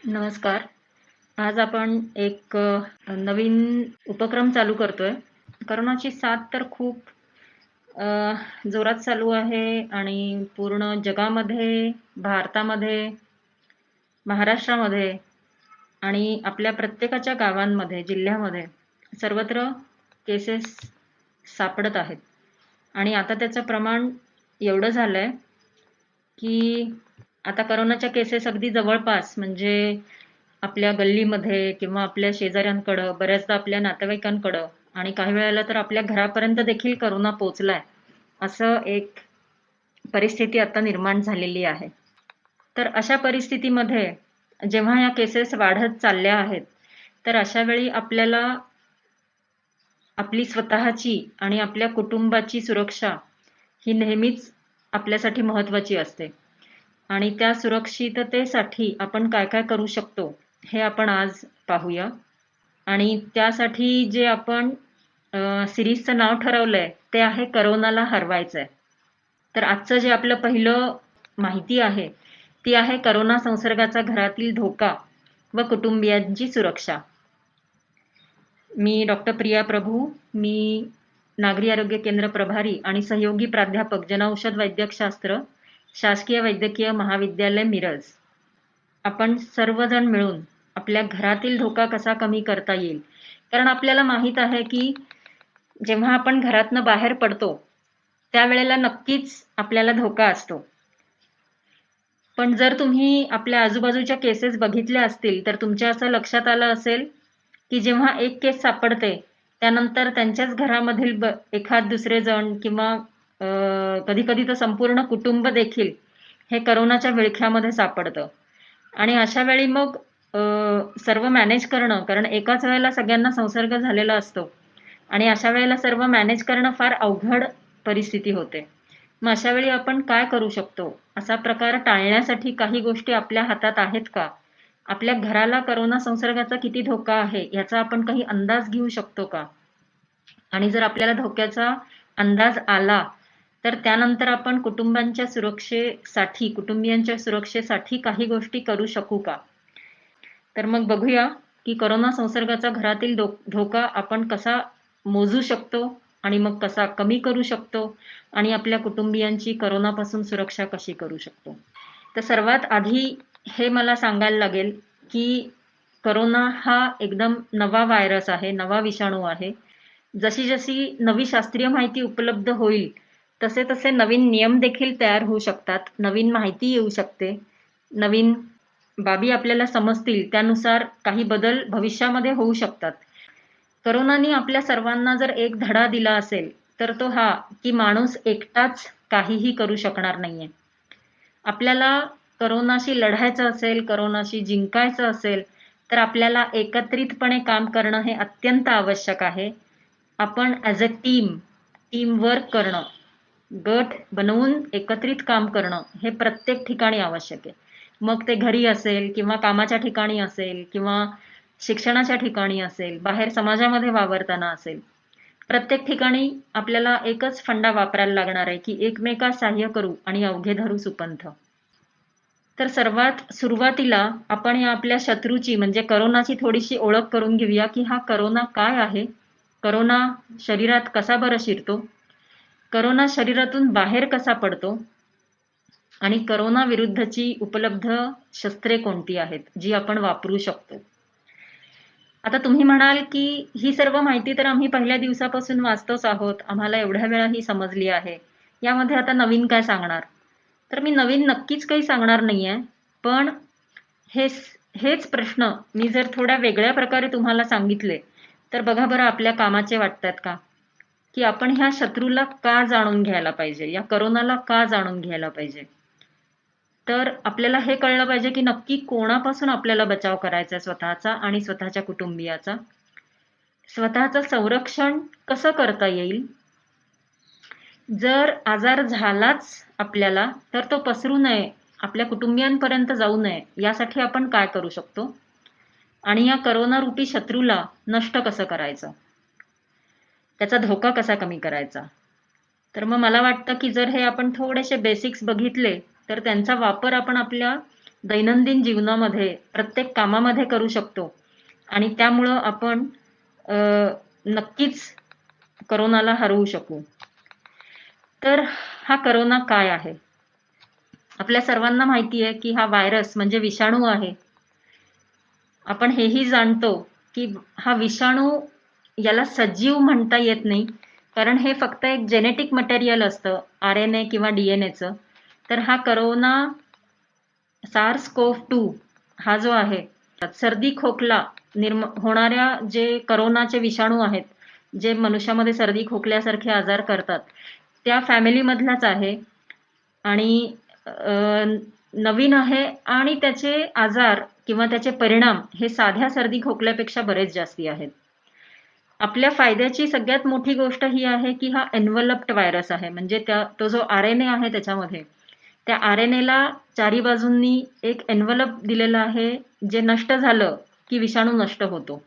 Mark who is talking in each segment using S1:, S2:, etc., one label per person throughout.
S1: नमस्कार. आज आपण एक नवीन उपक्रम चालू करतोय. कोरोनाची साथ तर खूप अ, जोरात चालू आहे आणि पूर्ण जगामध्ये, भारतामध्ये, महाराष्ट्रामध्ये आणि आपल्या प्रत्येकाच्या गावांमध्ये, जिल्ह्यामध्ये सर्वत्र केसेस सापडत आहेत. आणि आता त्याचं प्रमाण एवढं झालंय की आता कोरोनाच्या केसेस अगदी जवळपास म्हणजे आपल्या गल्लीमध्ये किंवा आपल्या शेजाऱ्यांकडं, बऱ्याचदा आपल्या नातेवाईकांकडं आणि काही वेळेला तर आपल्या घरापर्यंत देखील कोरोना पोहोचलाय. असं एक परिस्थिती आता निर्माण झालेली आहे. तर अशा परिस्थितीमध्ये जेव्हा या केसेस वाढत चालल्या आहेत, तर अशा वेळी आपल्याला आपली स्वतःची आणि आपल्या कुटुंबाची सुरक्षा ही नेहमीच आपल्यासाठी महत्त्वाची असते. आणि त्या सुरक्षिततेसाठी आपण काय काय करू शकतो हे आपण आज पाहूया. आणि त्यासाठी जे आपण सिरीजचं नाव ठरवलंय ते आहे करोनाला हरवायचंय. तर आजचं जे आपलं पहिलं माहिती आहे ती आहे करोना संसर्गाचा घरातील धोका व कुटुंबियांची सुरक्षा. मी डॉक्टर प्रिया प्रभू. मी नागरी आरोग्य केंद्र प्रभारी आणि सहयोगी प्राध्यापक जनऔषध वैद्यकशास्त्र शासकीय वैद्यकीय महाविद्यालय मिरज. आपण सर्वजण मिळून आपल्या घरातील धोका कसा कमी करता येईल, कारण आपल्याला माहित आहे की जेव्हा आपण घरातनं बाहेर पडतो त्यावेळेला नक्कीच आपल्याला धोका असतो. पण जर तुम्ही आपल्या आजूबाजूच्या केसेस बघितल्या असतील तर तुमच्या असं लक्षात आलं असेल की जेव्हा एक केस सापडते त्यानंतर त्यांच्याच घरामधील एखाद दुसरे जण किंवा कधी कधी तर संपूर्ण कुटुंब देखील हे करोनाच्या विळख्यामध्ये सापडतं. आणि अशा वेळी मग सर्व मॅनेज करणं, कारण एकाच वेळेला सगळ्यांना संसर्ग झालेला असतो आणि अशा वेळेला सर्व मॅनेज करणं फार अवघड परिस्थिती होते. मग अशा वेळी आपण काय करू शकतो, असा प्रकार टाळण्यासाठी काही गोष्टी आपल्या हातात आहेत का? आपल्या घराला करोना संसर्गाचा किती धोका आहे याचा आपण काही अंदाज घेऊ शकतो का? आणि जर आपल्याला धोक्याचा अंदाज आला तर त्यानंतर आपण कुटुंबांच्या सुरक्षेसाठी, कुटुंबियांच्या सुरक्षेसाठी काही गोष्टी करू शकू का? तर मग बघूया की करोना संसर्गाचा घरातील धोका आपण कसा मोजू शकतो आणि मग कसा कमी करू शकतो आणि आपल्या कुटुंबियांची करोनापासून सुरक्षा कशी करू शकतो. तर सर्वात आधी हे मला सांगायला लागेल की करोना हा एकदम नवा व्हायरस आहे, नवा विषाणू आहे. जशी जशी नवी शास्त्रीय माहिती उपलब्ध होईल तसे तसे नवीन नियम देखील तयार होऊ शकतात, नवीन माहिती येऊ शकते, नवीन बाबी आपल्याला समजतील, त्यानुसार काही बदल भविष्यामध्ये होऊ शकतात. करोनाने आपल्या सर्वांना जर एक धडा दिला असेल तर तो हा की माणूस एकटाच काहीही करू शकणार नाहीये. आपल्याला करोनाशी लढायचं असेल, करोनाशी जिंकायचं असेल तर आपल्याला एकत्रितपणे काम करणं हे अत्यंत आवश्यक आहे. आपण ॲज अ टीम वर्क करणं, गट बनवून एकत्रित काम करणं हे प्रत्येक ठिकाणी आवश्यक आहे. मग ते घरी असेल किंवा कामाच्या ठिकाणी असेल किंवा शिक्षणाच्या ठिकाणी असेल, बाहेर समाजामध्ये वावरताना असेल. प्रत्येक ठिकाणी आपल्याला एकच फंडा वापरायला लागणार आहे की एकमेकास सहाय्य करू आणि अवघे धरू सुपंथ. तर सर्वात सुरुवातीला आपण या आपल्या शत्रूची म्हणजे करोनाची थोडीशी ओळख करून घेऊया की हा करोना काय आहे, करोना शरीरात कसा बरं शिरतो, करोना शरीरातून बाहेर कसा पडतो आणि करोना विरुद्धची उपलब्ध शस्त्रे कोणती आहेत जी आपण वापरू शकतो. आता तुम्ही म्हणाल की ही सर्व माहिती तर आम्ही पहिल्या दिवसापासून वाचतोच आहोत, आम्हाला एवढ्या वेळा ही समजली आहे, यामध्ये आता नवीन काय सांगणार? तर मी नवीन नक्कीच काही सांगणार नाहीये, पण हेच प्रश्न मी जर थोड्या वेगळ्या प्रकारे तुम्हाला सांगितले तर बघा बरं आपल्या कामाचे वाटतात का? की आपण ह्या शत्रूला का जाणून घ्यायला पाहिजे, या करोनाला का जाणून घ्यायला पाहिजे? तर आपल्याला हे कळलं पाहिजे की नक्की कोणापासून आपल्याला बचाव करायचा आहे स्वतःचा आणि स्वतःच्या कुटुंबियाचा. स्वतःचं संरक्षण कसं करता येईल? जर आजार झालाच आपल्याला तर तो पसरू नये, आपल्या कुटुंबियांपर्यंत जाऊ नये, यासाठी आपण काय करू शकतो? आणि या करोना रूपी शत्रूला नष्ट कसं करायचं? त्याचा धोका कसा कमी करायचा? तर मग मला वाटतं की जर हे आपण थोडेसे बेसिक्स बघितले तर त्यांचा वापर आपण आपल्या दैनंदिन जीवनामध्ये प्रत्येक कामामध्ये करू शकतो आणि त्यामुळं आपण नक्कीच करोनाला हरवू शकू. तर हा करोना काय आहे? आपल्या सर्वांना माहिती आहे की हा व्हायरस म्हणजे विषाणू आहे. आपण हेही जाणतो की हा विषाणू याला सजीव म्हणता येत नाही, कारण हे फक्त एक जेनेटिक मटेरियल असतं RNA किंवा DNAचं. तर हा करोना SARS-CoV-2 हा जो आहे, सर्दी खोकला होणाऱ्या जे करोनाचे विषाणू आहेत, जे मनुष्यामध्ये सर्दी खोकल्यासारखे आजार करतात, त्या फॅमिलीमधलाच आहे आणि नवीन आहे आणि त्याचे आजार किंवा त्याचे परिणाम हे साध्या सर्दी खोकल्यापेक्षा बरेच जास्ती आहेत. आपल्या फायद्याची सगळ्यात मोठी गोष्ट ही आहे की हा एन्व्हलप्ड व्हायरस आहे, म्हणजे तो जो RNA आहे त्याच्यामध्ये, त्या RNA ला चारी बाजूंनी एक एन्व्हलप दिलेला आहे, जे नष्ट झालं की विषाणू नष्ट होतो.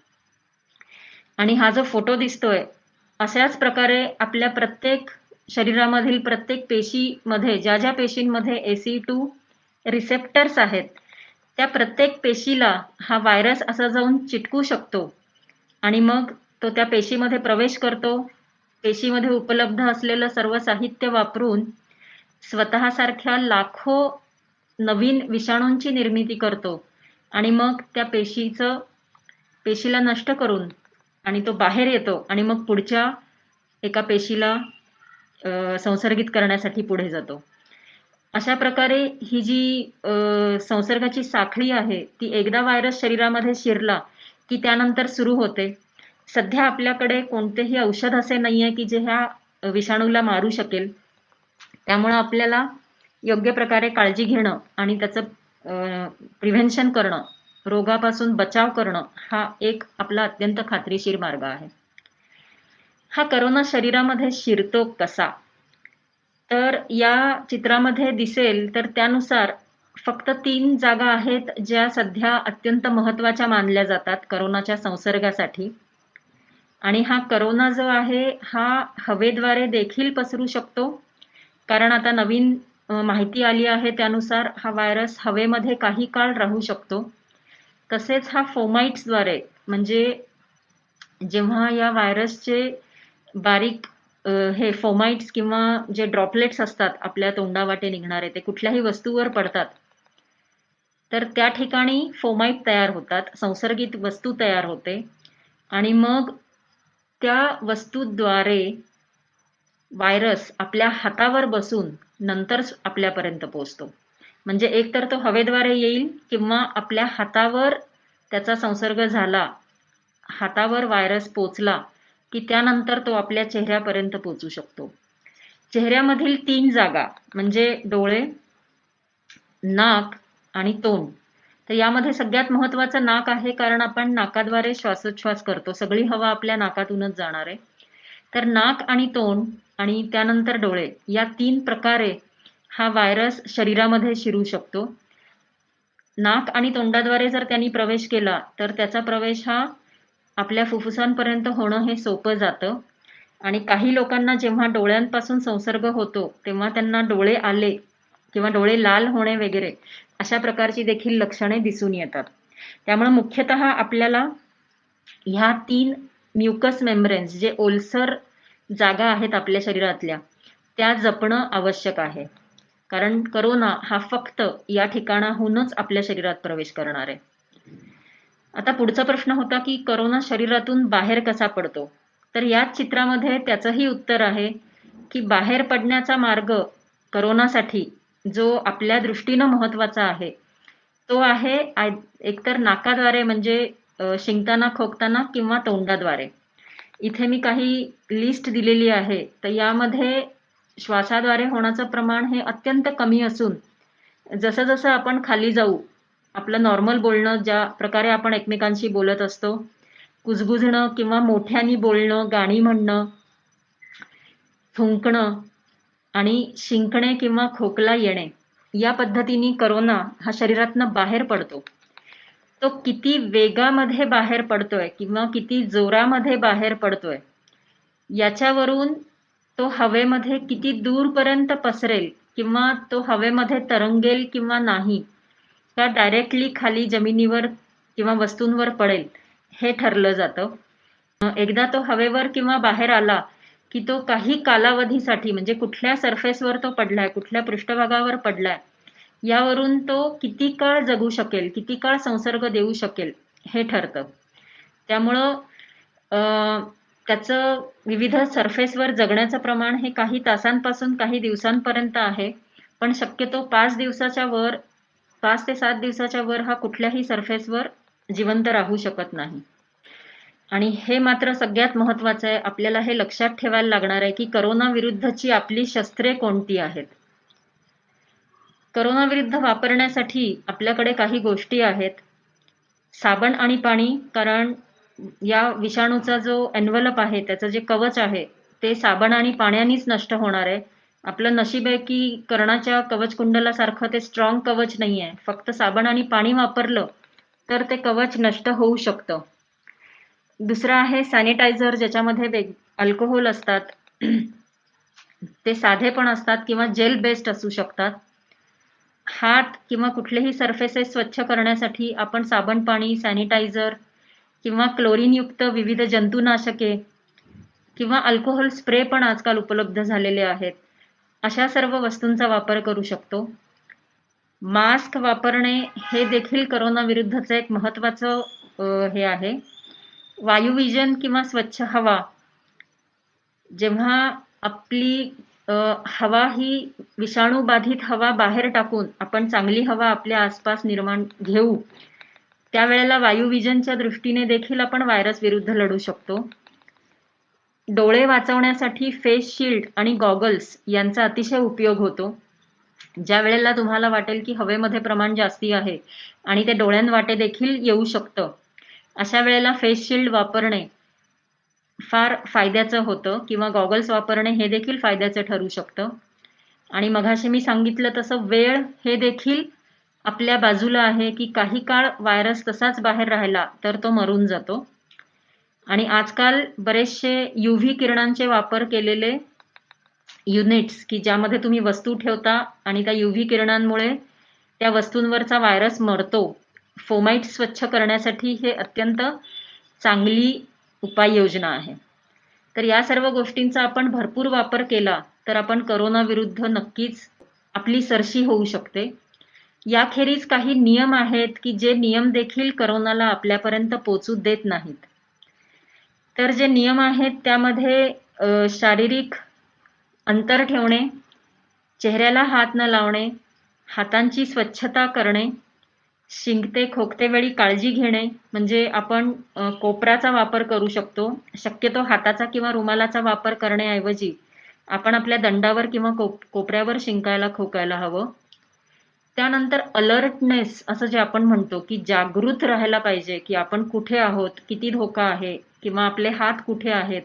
S1: आणि हा जो फोटो दिसतोय, अशाच प्रकारे आपल्या प्रत्येक शरीरामधील प्रत्येक पेशीमध्ये, ज्या ज्या पेशींमध्ये ACE2 रिसेप्टर्स आहेत, त्या प्रत्येक पेशीला हा व्हायरस असा जाऊन चिटकू शकतो आणि मग तो त्या पेशीमध्ये प्रवेश करतो. पेशीमध्ये उपलब्ध असलेलं सर्व साहित्य वापरून स्वतःसारख्या लाखो नवीन विषाणूंची निर्मिती करतो आणि मग त्या पेशीला नष्ट करून आणि तो बाहेर येतो आणि मग पुढच्या एका पेशीला संसर्गित करण्यासाठी पुढे जातो. अशा प्रकारे ही जी संसर्गाची साखळी आहे, ती एकदा व्हायरस शरीरामध्ये शिरला की त्यानंतर सुरू होते. सध्या आपल्याकडे कोणतेही औषध असे नाहीये की जे ह्या विषाणूला मारू शकेल. त्यामुळं आपल्याला योग्य प्रकारे काळजी घेणं आणि त्याचं प्रिव्हेन्शन करणं, रोगापासून बचाव करणं, हा एक आपला अत्यंत खात्रीशीर मार्ग आहे. हा करोना शरीरामध्ये शिरतो कसा? तर या चित्रामध्ये दिसेल तर त्यानुसार फक्त 3 जागा आहेत ज्या सध्या अत्यंत महत्त्वाच्या मानल्या जातात करोनाच्या संसर्गासाठी. आणि हा करोना जो आहे हा हवेद्वारे देखील पसरू शकतो, कारण आता नवीन माहिती आली आहे त्यानुसार हा व्हायरस हवेमध्ये काही काळ राहू शकतो. तसेच हा फोमाइट्सद्वारे, म्हणजे जेव्हा या व्हायरसचे बारीक हे फोमाइट्स किंवा जे ड्रॉपलेट्स असतात आपल्या तोंडावाटे निघणारे, ते कुठल्याही वस्तूवर पडतात, तर त्या ठिकाणी फोमाइट तयार होतात, संसर्गित वस्तू तयार होते आणि मग त्या वस्तूद्वारे व्हायरस आपल्या हातावर बसून नंतर आपल्यापर्यंत पोहोचतो. म्हणजे एकतर तो हवेद्वारे येईल किंवा आपल्या हातावर त्याचा संसर्ग झाला, हातावर व्हायरस पोचला की त्यानंतर तो आपल्या चेहऱ्यापर्यंत पोहोचू शकतो. चेहऱ्यामधील 3 जागा म्हणजे डोळे, नाक आणि तोंड. तर यामध्ये सगळ्यात महत्त्वाचं नाक आहे, कारण आपण नाकाद्वारे श्वासोच्छ्वास करतो. सगळी हवा आपल्या नाकातूनच जाणार आहे. तर नाक आणि तोंड आणि त्यानंतर डोळे, या 3 प्रकारे हा व्हायरस शरीरामध्ये शिरू शकतो. नाक आणि तोंडाद्वारे जर त्यांनी प्रवेश केला तर त्याचा प्रवेश हा आपल्या फुफ्फुसांपर्यंत होणं हे सोपं जातं आणि काही लोकांना जेव्हा डोळ्यांपासून संसर्ग होतो तेव्हा त्यांना डोळे आले किंवा डोळे लाल होणे वगैरे अशा प्रकारची देखील लक्षणे दिसून येतात. त्यामुळे मुख्यतः आपल्याला ह्या 3 म्युकस मेम्ब्रेन्स, जे ओलसर जागा आहेत आपल्या शरीरातल्या, त्या जपणं आवश्यक आहे. कारण करोना हा फक्त या ठिकाणाहूनच आपल्या शरीरात प्रवेश करणार आहे. आता पुढचा प्रश्न होता की करोना शरीरातून बाहेर कसा पडतो? तर याच चित्रामध्ये त्याचंही उत्तर आहे की बाहेर पडण्याचा मार्ग करोनासाठी जो आपल्या दृष्टीनं महत्त्वाचा आहे, तो आहे एकतर नाकाद्वारे, म्हणजे शिंकताना, खोकताना किंवा तोंडाद्वारे. इथे मी काही लिस्ट दिलेली आहे. तर यामध्ये श्वासाद्वारे होण्याचं प्रमाण हे अत्यंत कमी असून जसं जसं आपण खाली जाऊ, आपलं नॉर्मल बोलणं, ज्या प्रकारे आपण एकमेकांशी बोलत असतो, कुजबुजणं किंवा मोठ्याने बोलणं, गाणी म्हणणं, थुंकणं आणि शिंकणे किंवा खोकला येणे, या पद्धतीने करोना हा शरीरातनं बाहेर पडतो. तो किती वेगामध्ये बाहेर पडतोय किंवा किती जोरामध्ये बाहेर पडतोय याच्यावरून तो हवेमध्ये किती दूरपर्यंत पसरेल किंवा तो हवेमध्ये तरंगेल किंवा नाही, का डायरेक्टली खाली जमिनीवर किंवा वस्तूंवर पडेल हे ठरलं जातं. एकदा तो हवेवर किंवा बाहेर आला की तो काही कालावधीसाठी म्हणजे कुठल्या सरफेसवर तो पडलाय, कुठल्या पृष्ठभागावर पडलाय, यावरून तो किती काळ जगू शकेल, किती काळ संसर्ग देऊ शकेल हे ठरतं. त्यामुळं त्याचं विविध सरफेसवर जगण्याचं प्रमाण हे काही तासांपासून काही दिवसांपर्यंत आहे. पण शक्यतो 5 ते 7 दिवसाच्या वर हा कुठल्याही सरफेसवर जिवंत राहू शकत नाही. आणि हे मात्र सगळ्यात महत्त्वाचं आहे, आपल्याला हे लक्षात ठेवायला लागणार आहे की करोना विरुद्धची आपली शस्त्रे कोणती आहेत. करोना विरुद्ध वापरण्यासाठी आपल्याकडे काही गोष्टी आहेत. साबण आणि पाणी, कारण या विषाणूचा जो एन्व्हलप आहे, त्याचं जे कवच आहे ते साबण आणि पाण्यानेच नष्ट होणार आहे. आपलं नशीब आहे की कर्णाच्या कवच कुंडलासारखं ते स्ट्रॉंग कवच नाही आहे. फक्त साबण आणि पाणी वापरलं तर ते कवच नष्ट होऊ शकतं. दुसरं आहे सॅनिटायझर, ज्याच्यामध्ये अल्कोहोल असतात. ते साधे पण असतात किंवा जेल बेस्ड असू शकतात. हात किंवा कुठलेही सरफेसेस स्वच्छ करण्यासाठी आपण साबण पाणी, सॅनिटायझर किंवा क्लोरीनयुक्त विविध जंतुनाशके किंवा अल्कोहोल स्प्रे पण आजकाल उपलब्ध झालेले आहेत. अशा सर्व वस्तूंचा वापर करू शकतो. मास्क वापरणे हे देखील करोना विरुद्धचं एक महत्त्वाचं हे आहे. वायुविजन किंवा स्वच्छ हवा, जेव्हा आपली हवा ही विषाणूबाधित हवा बाहेर टाकून आपण चांगली हवा आपल्या आसपास निर्माण घेऊ, त्यावेळेला वायुविजनच्या दृष्टीने देखील आपण व्हायरस विरुद्ध लढू शकतो. डोळे वाचवण्यासाठी फेस शिल्ड आणि गॉगल्स यांचा अतिशय उपयोग होतो. ज्या वेळेला तुम्हाला वाटेल की हवेमध्ये प्रमाण जास्ती आहे आणि ते डोळ्यांवाटे देखील येऊ शकतं, अशा वेळेला फेस शिल्ड वापरणे फार फायद्याचं होतं किंवा गॉगल्स वापरणे हे देखील फायद्याचं ठरू शकतं. आणि मघाशी मी सांगितलं तसं वेळ हे देखील आपल्या बाजूला आहे की काही काळ व्हायरस तसाच बाहेर राहिला तर तो मरून जातो. आणि आजकाल बरेचसे UV किरणांचे वापर केलेले युनिट्स की ज्यामध्ये तुम्ही वस्तू ठेवता आणि त्या UV किरणांमुळे त्या वस्तूंवरचा व्हायरस मरतो. फोमाइट स्वच्छ करण्यासाठी हे अत्यंत चांगली उपाययोजना आहे. तर या सर्व गोष्टींचा आपण भरपूर वापर केला तर आपण करोना विरुद्ध नक्कीच आपली सरशी होऊ शकते. याखेरीज काही नियम आहेत की जे नियम देखील करोनाला आपल्यापर्यंत पोहोचू देत नाहीत. तर जे नियम आहेत त्यामध्ये शारीरिक अंतर ठेवणे, चेहऱ्याला हात न लावणे, हातांची स्वच्छता करणे, शिंकते खोकते वेळी काळजी घेणे, म्हणजे आपण कोपराचा वापर करू शकतो. शक्यतो हाताचा किंवा रुमालाचा वापर करण्याऐवजी आपण आपल्या दंडावर किंवा कोपऱ्यावर शिंकायला खोकायला हवं. त्यानंतर अलर्टनेस असं जे आपण म्हणतो की जागृत राहायला पाहिजे की आपण कुठे आहोत, किती धोका आहे किंवा आपले हात कुठे आहेत,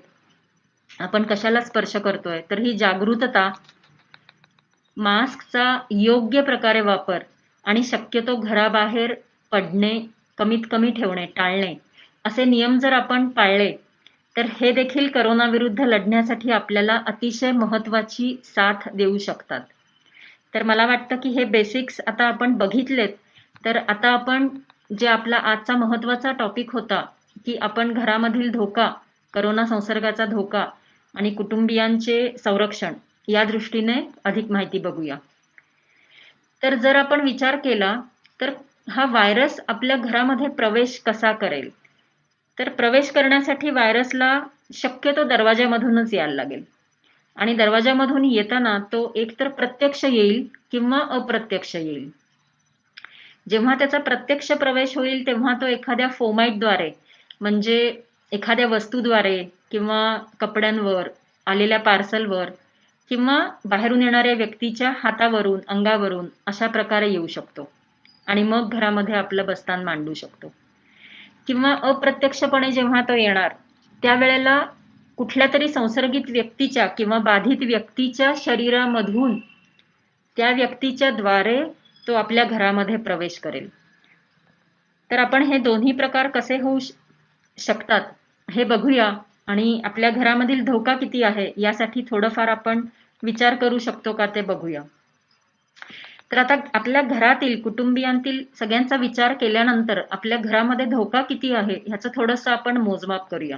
S1: आपण कशाला स्पर्श करतोय. तर ही जागृतता, मास्कचा योग्य प्रकारे वापर आणि शक्यतो घराबाहेर पडणे कमीत कमी ठेवणे, टाळणे, असे नियम जर आपण पाळले तर हे देखील करोना विरुद्ध लढण्यासाठी आपल्याला अतिशय महत्त्वाची साथ देऊ शकतात. तर मला वाटतं की हे बेसिक्स आता आपण बघितलेत. तर आता आपण जे आपला आजचा महत्त्वाचा टॉपिक होता की आपण घरामधील धोका, करोना संसर्गाचा धोका आणि कुटुंबियांचे संरक्षण या दृष्टीने अधिक माहिती बघूया. तर जर आपण विचार केला तर हा व्हायरस आपल्या घरामध्ये प्रवेश कसा करेल, तर प्रवेश करण्यासाठी व्हायरसला शक्यतो दरवाजामधूनच यायला लागेल. आणि दरवाजामधून येताना तो एकतर प्रत्यक्ष येईल किंवा अप्रत्यक्ष येईल. जेव्हा त्याचा प्रत्यक्ष प्रवेश होईल तेव्हा तो एखाद्या फोमाइटद्वारे, म्हणजे एखाद्या वस्तूद्वारे किंवा कपड्यांवर, आलेल्या पार्सलवर किंवा बाहेरून येणाऱ्या व्यक्तीच्या हातावरून, अंगावरून अशा प्रकारे येऊ शकतो आणि मग घरामध्ये आपलं बस्तान मांडू शकतो. किंवा अप्रत्यक्षपणे जेव्हा तो येणार त्यावेळेला कुठल्या तरी संसर्गित व्यक्तीच्या किंवा बाधित व्यक्तीच्या शरीरामधून त्या व्यक्तीच्या द्वारे तो आपल्या घरामध्ये प्रवेश करेल. तर आपण हे दोन्ही प्रकार कसे होऊ शकतात हे बघूया आणि आपल्या घरामधील धोका किती आहे यासाठी थोडंफार आपण विचार करू शकतो का ते बघूया. तर आता आपल्या घरातील कुटुंबियांतील सगळ्यांचा विचार केल्यानंतर आपल्या घरामध्ये धोका किती आहे ह्याचं थोडंसं आपण मोजमाप करूया.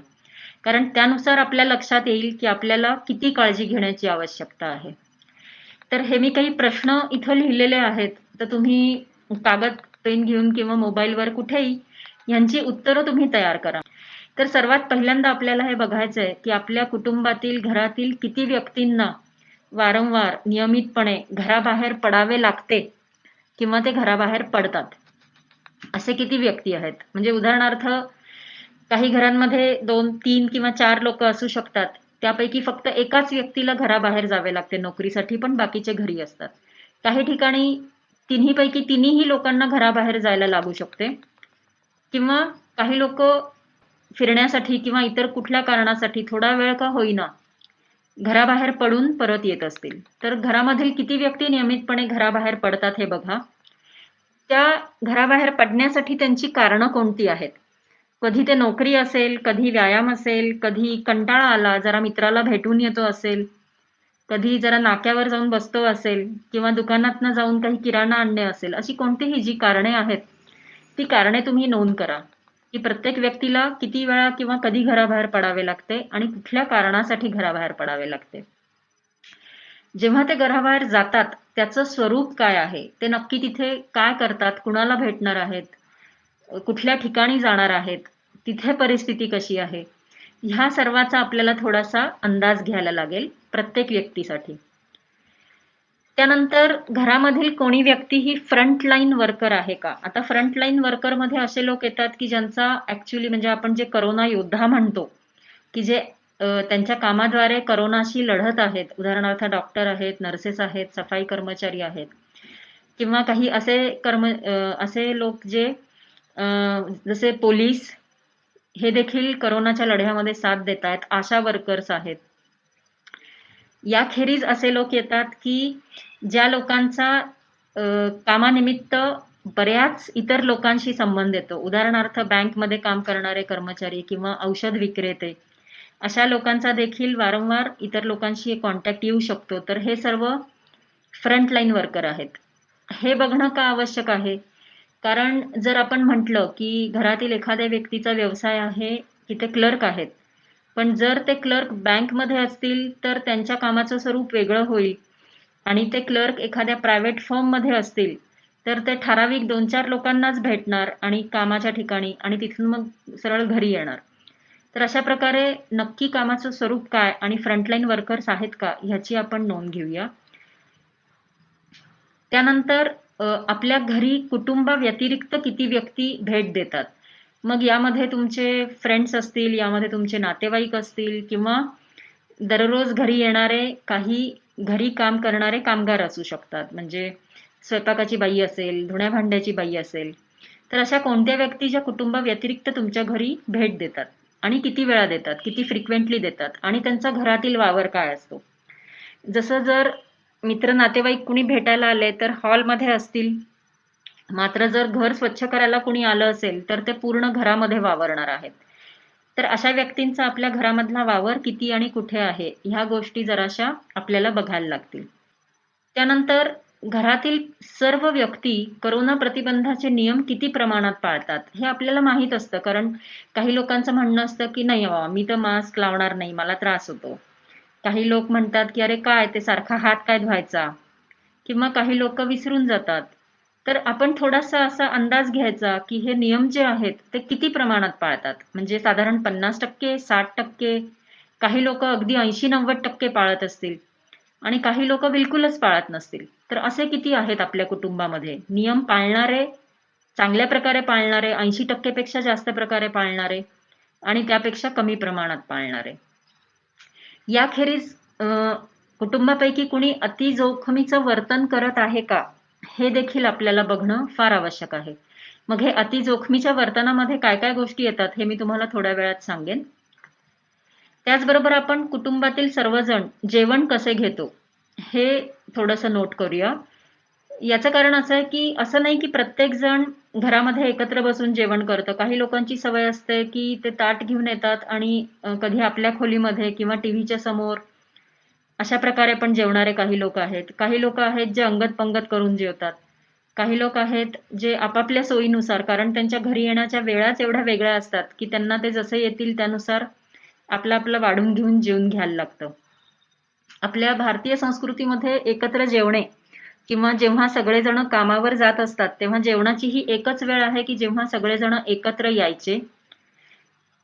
S1: कारण त्यानुसार आपल्या लक्षात येईल की आपल्याला किती काळजी घेण्याची आवश्यकता आहे. तर हे मी काही प्रश्न इथं लिहिलेले आहेत, तर तुम्ही कागद पेन घेऊन किंवा मोबाईलवर कुठेही यांची उत्तरं तुम्ही तयार करा. तर सर्वात पहिल्यांदा आपल्याला हे बघायचं आहे की आपल्या कुटुंबातील घरातील किती व्यक्तींना वारंवार नियमितपणे घराबाहेर पडावे लागते किंवा ते घराबाहेर पडतात. असे किती व्यक्ती आहेत? म्हणजे उदाहरणार्थ काही घरांमध्ये 2, 3 किंवा 4 लोक असू शकतात. त्यापैकी फक्त एकाच व्यक्तीला घराबाहेर जावे लागते नोकरीसाठी, पण बाकीचे घरी असतात. काही ठिकाणी तिन्हीपैकी तिन्हीही लोकांना घराबाहेर जायला लागू शकते किंवा काही लोक फिरण्यासाठी किंवा इतर कुठल्या कारणासाठी थोडा वेळ का होईना घराबाहेर पडून परत येत असतील. तर घरामधील किती व्यक्ती नियमितपणे घराबाहेर पडतात हे बघा. त्या घराबाहेर पडण्यासाठी त्यांची कारणं कोणती आहेत? कधी ते नोकरी असेल, कधी व्यायाम असेल, कधी कंटाळा आला, जरा मित्राला भेटून येतो असेल, कधी जरा नाक्यावर जाऊन बसतो असेल किंवा दुकानातनं जाऊन काही किराणा आणणे असेल. अशी कोणतीही जी कारणे आहेत, ती कारणे तुम्ही नोंद करा, की प्रत्येक व्यक्तीला किती वेळा किंवा कधी घराबाहेर पडावे लागते आणि कुठल्या कारणासाठी घराबाहेर पडावे लागते. जेव्हा ते घराबाहेर जातात त्याचं स्वरूप काय आहे, ते नक्की तिथे काय करतात, कुणाला भेटणार आहेत, कुठल्या ठिकाणी जाणार आहेत, तिथे परिस्थिती कशी आहे, ह्या सर्वाचा आपल्याला थोडासा अंदाज घ्यायला लागेल प्रत्येक व्यक्तीसाठी. त्यानंतर घरामधील कोणी व्यक्ती ही फ्रंटलाईन वर्कर आहे का? आता फ्रंटलाईन वर्कर मध्ये असे लोक येतात की ज्यांचा ऍक्च्युली म्हणजे आपण जे करोना योद्धा म्हणतो, की जे त्यांच्या कामाद्वारे करोनाशी लढत आहेत. उदाहरणार्थ डॉक्टर आहेत, नर्सेस आहेत, सफाई कर्मचारी आहेत किंवा काही असे लोक जे जसे पोलीस हे देखील करोनाच्या लढ्यामध्ये साथ देत आहेत. आशा वर्कर्स आहेत. याखेरीज असे लोक येतात की ज्या लोकांचा कामानिमित्त बऱ्याच इतर लोकांशी संबंध येतो. उदाहरणार्थ बँकमध्ये काम करणारे कर्मचारी किंवा औषध विक्रेते, अशा लोकांचा देखील वारंवार इतर लोकांशी कॉन्टॅक्ट येऊ शकतो. तर हे सर्व फ्रंटलाईन वर्कर आहेत. हे बघणं का आवश्यक आहे? कारण जर आपण म्हटलं की घरातील एखाद्या व्यक्तीचा व्यवसाय आहे की ते क्लर्क आहेत, पण जर ते क्लर्क बँकमध्ये असतील तर त्यांच्या कामाचं स्वरूप वेगळं होईल आणि ते क्लर्क एखाद्या प्रायव्हेट फर्ममध्ये असतील तर ते ठराविक 2-4 लोकांनाच भेटणार आणि कामाच्या ठिकाणी आणि तिथून मग सरळ घरी येणार. तर अशा प्रकारे नक्की कामाचं स्वरूप काय आणि फ्रंटलाईन वर्कर्स आहेत का ह्याची आपण नोंद घेऊया. त्यानंतर आपल्या घरी कुटुंबाव्यतिरिक्त किती व्यक्ती भेट देतात? मग यामध्ये तुमचे फ्रेंड्स असतील, यामध्ये तुमचे नातेवाईक असतील किंवा दररोज घरी येणारे काही घरी काम करणारे कामगार असू शकतात. म्हणजे स्वयंपाकाची बाई असेल, धुण्या भांड्याची बाई असेल. तर अशा कोणत्या व्यक्ती ज्या कुटुंबाव्यतिरिक्त तुमच्या घरी भेट देतात आणि किती वेळा देतात, किती फ्रिक्वेंटली देतात आणि त्यांचा घरातील वावर काय असतो? जसं जर मित्र नातेवाईक कुणी भेटायला आले तर हॉलमध्ये असतील, मात्र जर घर स्वच्छ करायला कुणी आलं असेल तर ते पूर्ण घरामध्ये वावरणार आहेत. तर अशा व्यक्तींचा आपल्या घरामधला वावर किती आणि कुठे आहे ह्या गोष्टी जराशा आपल्याला बघायला लागतील. त्यानंतर घरातील सर्व व्यक्ती करोना प्रतिबंधाचे नियम किती प्रमाणात पाळतात हे आपल्याला माहित असतं. कारण काही लोकांचं म्हणणं असतं की नाही बाबा मी तर मास्क लावणार नाही, मला त्रास होतो. काही लोक म्हणतात की अरे काय ते सारखा हात काय धुवायचा, किंवा काही लोक विसरून जातात. तर आपण थोडासा असा अंदाज घ्यायचा की हे नियम जे आहेत ते किती प्रमाणात पाळतात. म्हणजे साधारण 50%, 60%, काही लोक अगदी 80-90% पाळत असतील आणि काही लोक बिलकुलच पाळत नसतील. तर असे किती आहेत आपल्या कुटुंबामध्ये नियम पाळणारे, चांगल्या प्रकारे पाळणारे, 80% पेक्षा जास्त प्रकारे पाळणारे आणि त्यापेक्षा कमी प्रमाणात पाळणारे. याखेरीज कुटुंबापैकी कुणी अति जोखमीचं वर्तन करत आहे का हे देखील आपल्याला बघणं फार आवश्यक आहे. मग हे अति जोखमीच्या वर्तनामध्ये काय काय गोष्टी येतात हे मी तुम्हाला थोड्या वेळात सांगेन. त्याचबरोबर आपण कुटुंबातील सर्वजण जेवण कसे घेतो हे थोडंसं नोट करूया. याचं कारण असं आहे की असं नाही की प्रत्येक जण घरामध्ये एकत्र बसून जेवण करतं. काही लोकांची सवय असते की ते ताट घेऊन येतात आणि कधी आपल्या खोलीमध्ये किंवा टीव्हीच्या समोर अशा प्रकारे पण जेवणारे काही लोक आहेत. काही लोक आहेत जे अंगत पंगत करून जेवतात. काही लोक आहेत जे आपापल्या सोयीनुसार, कारण त्यांच्या घरी येण्याच्या वेळाच एवढ्या वेगळ्या असतात की त्यांना ते जसे येतील त्यानुसार आपलं आपलं वाढून घेऊन जेवून घ्यायला लागतं. आपल्या भारतीय संस्कृतीमध्ये एकत्र जेवणे किंवा जेव्हा सगळेजण कामावर जात असतात तेव्हा जेवणाची ही एकच वेळ आहे की जेव्हा सगळेजण एकत्र यायचे.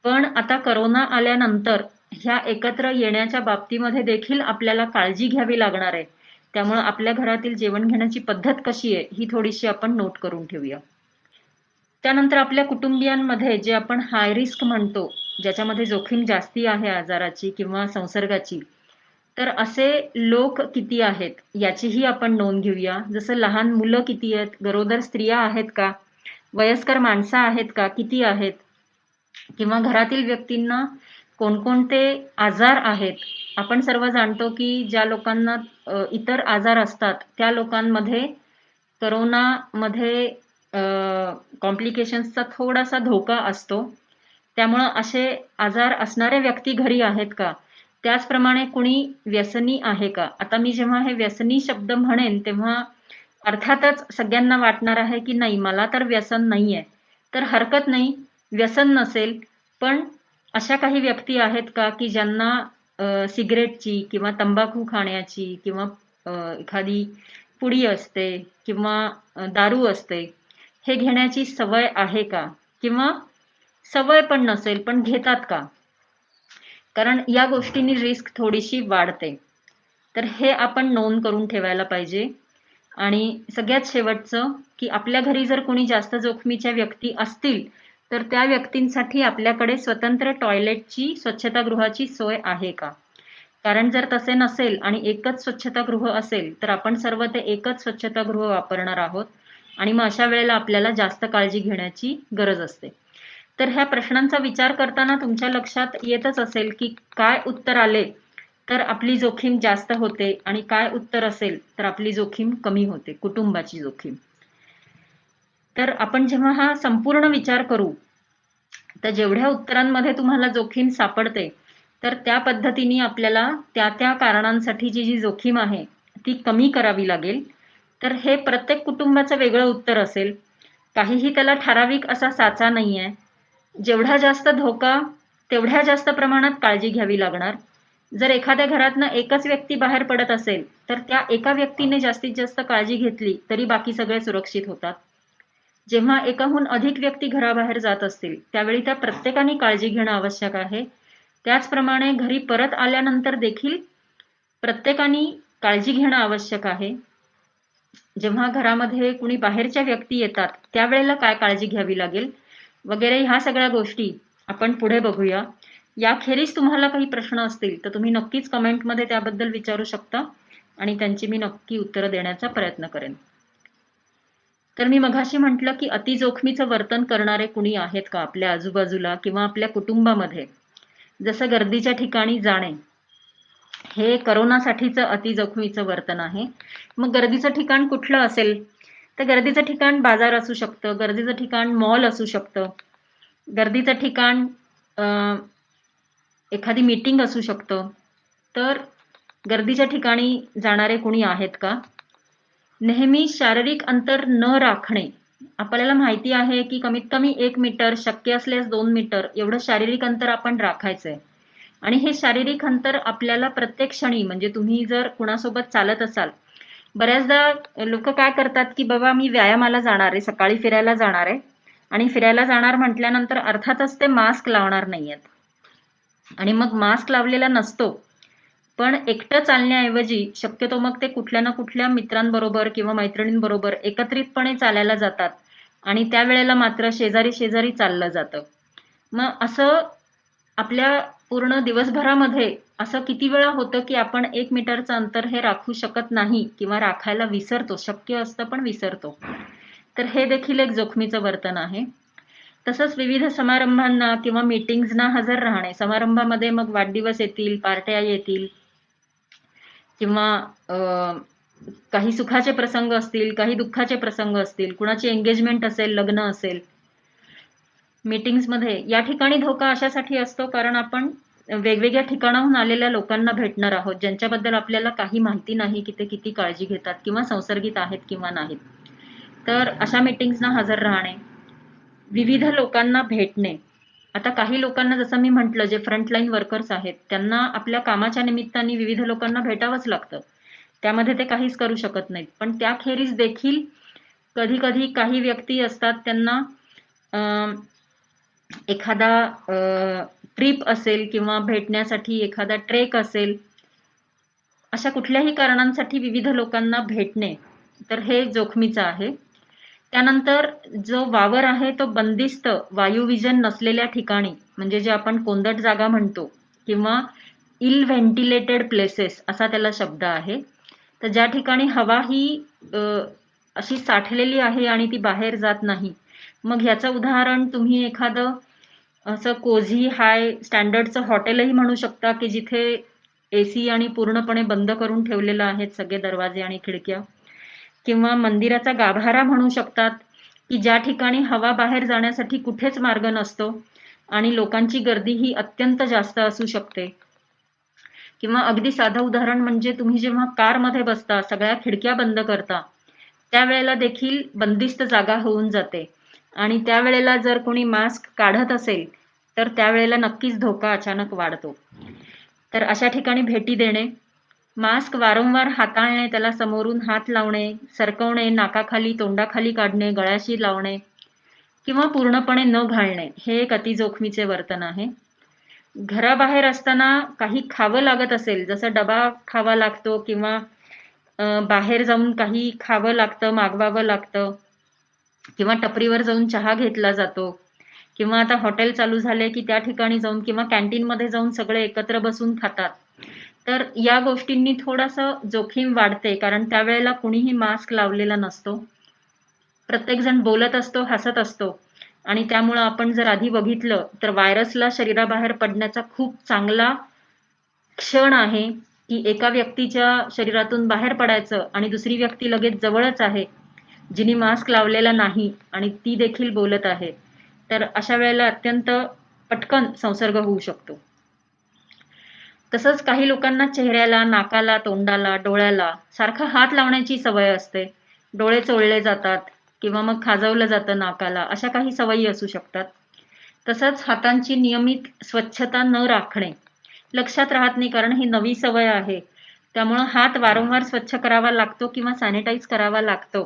S1: पण आता करोना आल्यानंतर ह्या एकत्र येण्याच्या बाबतीमध्ये देखील आपल्याला काळजी घ्यावी लागणार आहे. त्यामुळे आपल्या घरातील जेवण घेण्याची पद्धत कशी आहे ही थोडीशी आपण नोट करून ठेवूया. त्यानंतर आपल्या कुटुंबियांमध्ये जे आपण हाय रिस्क म्हणतो, ज्याच्यामध्ये जोखीम जास्ती आहे आजाराची किंवा संसर्गाची, तर असे लोक किती आहेत याचीही आपण नोंद घेऊया. जसं लहान मुलं किती आहेत, गरोदर स्त्रिया आहेत का, वयस्कर माणसं आहेत का, किती आहेत, किंवा घरातील व्यक्तींना कोणकोणते आजार आहेत. आपण सर्व जाणतो की ज्या लोकांना इतर आजार असतात त्या लोकांमध्ये करोनामध्ये कॉम्प्लिकेशन्सचा थोडासा धोका असतो. त्यामुळं असे आजार असणाऱ्या व्यक्ती घरी आहेत का, त्याचप्रमाणे कुणी व्यसनी आहे का. आता मी जेव्हा हे व्यसनी शब्द म्हणेन तेव्हा अर्थातच सगळ्यांना वाटणार आहे की नाही मला तर व्यसन नाहीये, तर हरकत नाही, व्यसन नसेल पण अशा काही व्यक्ती आहेत का की ज्यांना सिगरेटची किंवा तंबाखू खाण्याची किंवा एखादी पुडी असते किंवा दारू असते हे घेण्याची सवय आहे का, किंवा सवय पण नसेल पण घेतात का. कारण या गोष्टींनी रिस्क थोडीशी वाढते. तर हे आपण नोंद करून ठेवायला पाहिजे. आणि सगळ्यात शेवटचं की आपल्या घरी जर कोणी जास्त जोखमीच्या व्यक्ती असतील तर त्या व्यक्तींसाठी आपल्याकडे स्वतंत्र टॉयलेटची, स्वच्छतागृहाची सोय आहे का. कारण जर तसे नसेल आणि एकच स्वच्छतागृह असेल तर आपण सर्व ते एकच स्वच्छतागृह वापरणार आहोत आणि मग अशा वेळेला आपल्याला जास्त काळजी घेण्याची गरज असते. तर ह्या प्रश्नांचा विचार करताना तुमच्या लक्षात येतच असेल की काय उत्तर आले तर आपली जोखीम जास्त होते आणि काय उत्तर असेल तर आपली जोखीम कमी होते, कुटुंबाची जोखीम. तर आपण जेव्हा हा संपूर्ण विचार करू तर जेवढ्या उत्तरांमध्ये तुम्हाला जोखीम सापडते तर त्या पद्धतीने आपल्याला त्या त्या कारणांसाठी जी जोखीम आहे ती कमी करावी लागेल. तर हे प्रत्येक कुटुंबाचं वेगळं उत्तर असेल. काहीही त्याला ठराविक असा साचा नाहीये. जेवढा जास्त धोका तेवढ्या जास्त प्रमाणात काळजी घ्यावी लागणार. जर एखाद्या घरातनं एकच व्यक्ती बाहेर पडत असेल तर त्या एका व्यक्तीने जास्तीत जास्त काळजी घेतली तरी बाकी सगळे सुरक्षित होतात. जेव्हा एकाहून अधिक व्यक्ती घराबाहेर जात असतील त्यावेळी त्या प्रत्येकाने काळजी घेणं आवश्यक आहे. त्याचप्रमाणे घरी परत आल्यानंतर देखील प्रत्येकाने काळजी घेणं आवश्यक आहे. जेव्हा घरामध्ये कुणी बाहेरच्या व्यक्ती येतात त्यावेळेला काय काळजी घ्यावी लागेल वगैरे ह्या सगळ्या गोष्टी आपण पुढे बघूया. याखेरीज तुम्हाला काही प्रश्न असतील तर तुम्ही नक्कीच कमेंटमध्ये त्याबद्दल विचारू शकता आणि त्यांची मी नक्की उत्तरं देण्याचा प्रयत्न करेन. तर मी मघाशी म्हटलं की अति जोखमीचं वर्तन करणारे कुणी आहेत का आपल्या आजूबाजूला किंवा आपल्या कुटुंबामध्ये. जसं गर्दीच्या ठिकाणी जाणे हे करोनासाठीचं अति जोखमीचं वर्तन आहे. मग गर्दीचं ठिकाण कुठलं असेल तर गर्दीचं ठिकाण बाजार असू शकतं, गर्दीचं ठिकाण मॉल असू शकतं, गर्दीचं ठिकाण एखादी मीटिंग असू शकतं. तर गर्दीच्या ठिकाणी जाणारे कुणी आहेत का. नेहमी शारीरिक अंतर न राखणे. आपल्याला माहिती आहे की कमीत कमी 1 मीटर, शक्य असल्यास 2 मीटर एवढं शारीरिक अंतर आपण राखायचंय. आणि हे शारीरिक अंतर आपल्याला प्रत्येक क्षणी, म्हणजे तुम्ही जर कुणासोबत चालत असाल, बऱ्याचदा लोक काय करतात की बाबा मी व्यायामाला जाणार आहे, सकाळी फिरायला जाणार आहे आणि फिरायला जाणार म्हटल्यानंतर अर्थातच ते मास्क लावणार नाहीयेत आणि मग मास्क लावलेला नसतो. पण एकटं चालण्याऐवजी शक्यतो मग ते कुठल्या ना कुठल्या मित्रांबरोबर किंवा मैत्रिणींबरोबर एकत्रितपणे चालायला जातात आणि त्यावेळेला मात्र शेजारी शेजारी चाललं जातं. मग असं आपल्या पूर्ण दिवसभरामध्ये असं किती वेळा होतं की आपण 1 मीटरचं अंतर हे राखू शकत नाही किंवा राखायला विसरतो. शक्य असतं पण विसरतो. तर हे देखील एक जोखमीचं वर्तन आहे. तसंच विविध समारंभांना किंवा मीटिंग्सना हजर राहणे. समारंभामध्ये मग वाढदिवस येतील, पार्ट्या येतील किंवा काही सुखाचे प्रसंग असतील, काही दुःखाचे प्रसंग असतील, कुणाची एंगेजमेंट असेल, लग्न असेल. मीटिंग्समध्ये या ठिकाणी धोका अशासाठी असतो कारण आपण वेगवेगळ्या ठिकाणाहून आलेल्या लोकांना भेटणार आहोत, ज्यांच्याबद्दल आपल्याला काही माहिती नाही की ते किती काळजी घेतात किंवा संसर्गित आहेत किंवा नाहीत. तर अशा मीटिंग्सना हजर राहणे, विविध लोकांना भेटणे. आता काही लोकांना जसं मी म्हटलं, जे फ्रंटलाईन वर्कर्स आहेत, त्यांना आपल्या कामाच्या निमित्ताने विविध लोकांना भेटावंच लागतं. त्यामध्ये ते काहीच करू शकत नाहीत. पण त्याखेरीज देखील कधी-कधी काही व्यक्ती असतात, त्यांना एखादा ट्रिप असेल किंवा भेटण्यासाठी एखादा ट्रेक असेल, अशा कुठल्याही कारणांसाठी विविध लोकांना भेटणे, तर हे जोखमीचं आहे. त्यानंतर जो वावर आहे तो बंदिस्त वायुविजन नसलेल्या ठिकाणी, म्हणजे जे आपण कोंदट जागा म्हणतो किंवा इल व्हेंटिलेटेड प्लेसेस असा त्याला शब्द आहे. तर ज्या ठिकाणी हवा ही अशी साठलेली आहे आणि ती बाहेर जात नाही. मग ह्याचं उदाहरण तुम्ही एखादं असं कोझी हाय स्टँडर्डचं हॉटेलही म्हणू शकता, की जिथे एसी आणि पूर्णपणे बंद करून ठेवलेलं आहेत सगळे दरवाजे आणि खिडक्या. किंवा मंदिराचा गाभारा म्हणू शकतात, की ज्या ठिकाणी हवा बाहेर जाण्यासाठी कुठेच मार्ग नसतो आणि लोकांची गर्दी ही अत्यंत जास्त असू शकते. किंवा अगदी साधं उदाहरण म्हणजे तुम्ही जेव्हा कारमध्ये बसता, सगळ्या खिडक्या बंद करता, त्यावेळेला देखील बंदिस्त जागा होऊन जाते आणि त्यावेळेला जर कोणी मास्क काढत असेल, तर त्यावेळेला नक्कीच धोका अचानक वाढतो. तर अशा ठिकाणी भेटी देणे, मास्क वारंवार हाताळणे, त्याला समोरून हात लावणे, सरकवणे, नाकाखाली, तोंडाखाली काढणे, गळ्याशी लावणे किंवा पूर्णपणे न घालणे, हे एक अतिजोखमीचे वर्तन आहे. घराबाहेर असताना काही खावं लागत असेल, जसं डबा खावा लागतो किंवा बाहेर जाऊन काही खावं लागतं, मागवावं लागतं किंवा टपरीवर जाऊन चहा घेतला जातो किंवा आता हॉटेल चालू झाले की त्या ठिकाणी जाऊन किंवा कॅन्टीनमध्ये जाऊन सगळे एकत्र बसून खातात. तर या गोष्टींनी थोडंसं जोखीम वाढते, कारण त्यावेळेला कुणीही मास्क लावलेला नसतो. प्रत्येकजण बोलत असतो, हसत असतो आणि त्यामुळं आपण जर आधी बघितलं तर व्हायरसला शरीराबाहेर पडण्याचा खूप चांगला क्षण आहे, की एका व्यक्तीच्या शरीरातून बाहेर पडायचं आणि दुसरी व्यक्ती लगेच जवळच आहे, जिने मास्क लावलेला नाही आणि ती देखील बोलत आहे. तर अशा वेळेला अत्यंत पटकन संसर्ग होऊ शकतो. तसंच काही लोकांना चेहऱ्याला, नाकाला, तोंडाला, डोळ्याला सारखा हात लावण्याची सवय असते. डोळे चोळले जातात किंवा मग खाजवलं जातं नाकाला, अशा काही सवयी असू शकतात. तसंच हातांची नियमित स्वच्छता न राखणे लक्षात राहत नाही, कारण ही नवी सवय आहे. त्यामुळं हात वारंवार स्वच्छ करावा लागतो किंवा सॅनिटाईज करावा लागतो.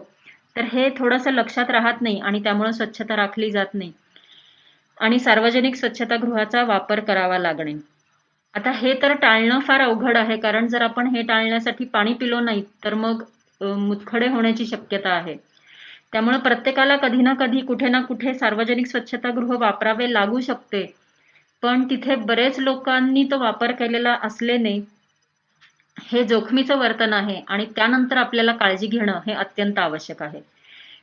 S1: तर हे थोडंसं लक्षात राहत नाही आणि त्यामुळं स्वच्छता राखली जात नाही आणि सार्वजनिक स्वच्छतागृहाचा वापर करावा लागणे. आता हे तर टाळणं फार अवघड आहे, कारण जर आपण हे टाळण्यासाठी पाणी पिलो नाही, तर मग मुतखडे होण्याची शक्यता आहे. त्यामुळे प्रत्येकाला कधी ना कधी, कुठे ना कुठे सार्वजनिक स्वच्छतागृह वापरावे लागू शकते. पण तिथे बरेच लोकांनी तो वापर केलेला असल्याने हे जोखमीचं वर्तन आहे आणि त्यानंतर आपल्याला काळजी घेणं हे अत्यंत आवश्यक आहे.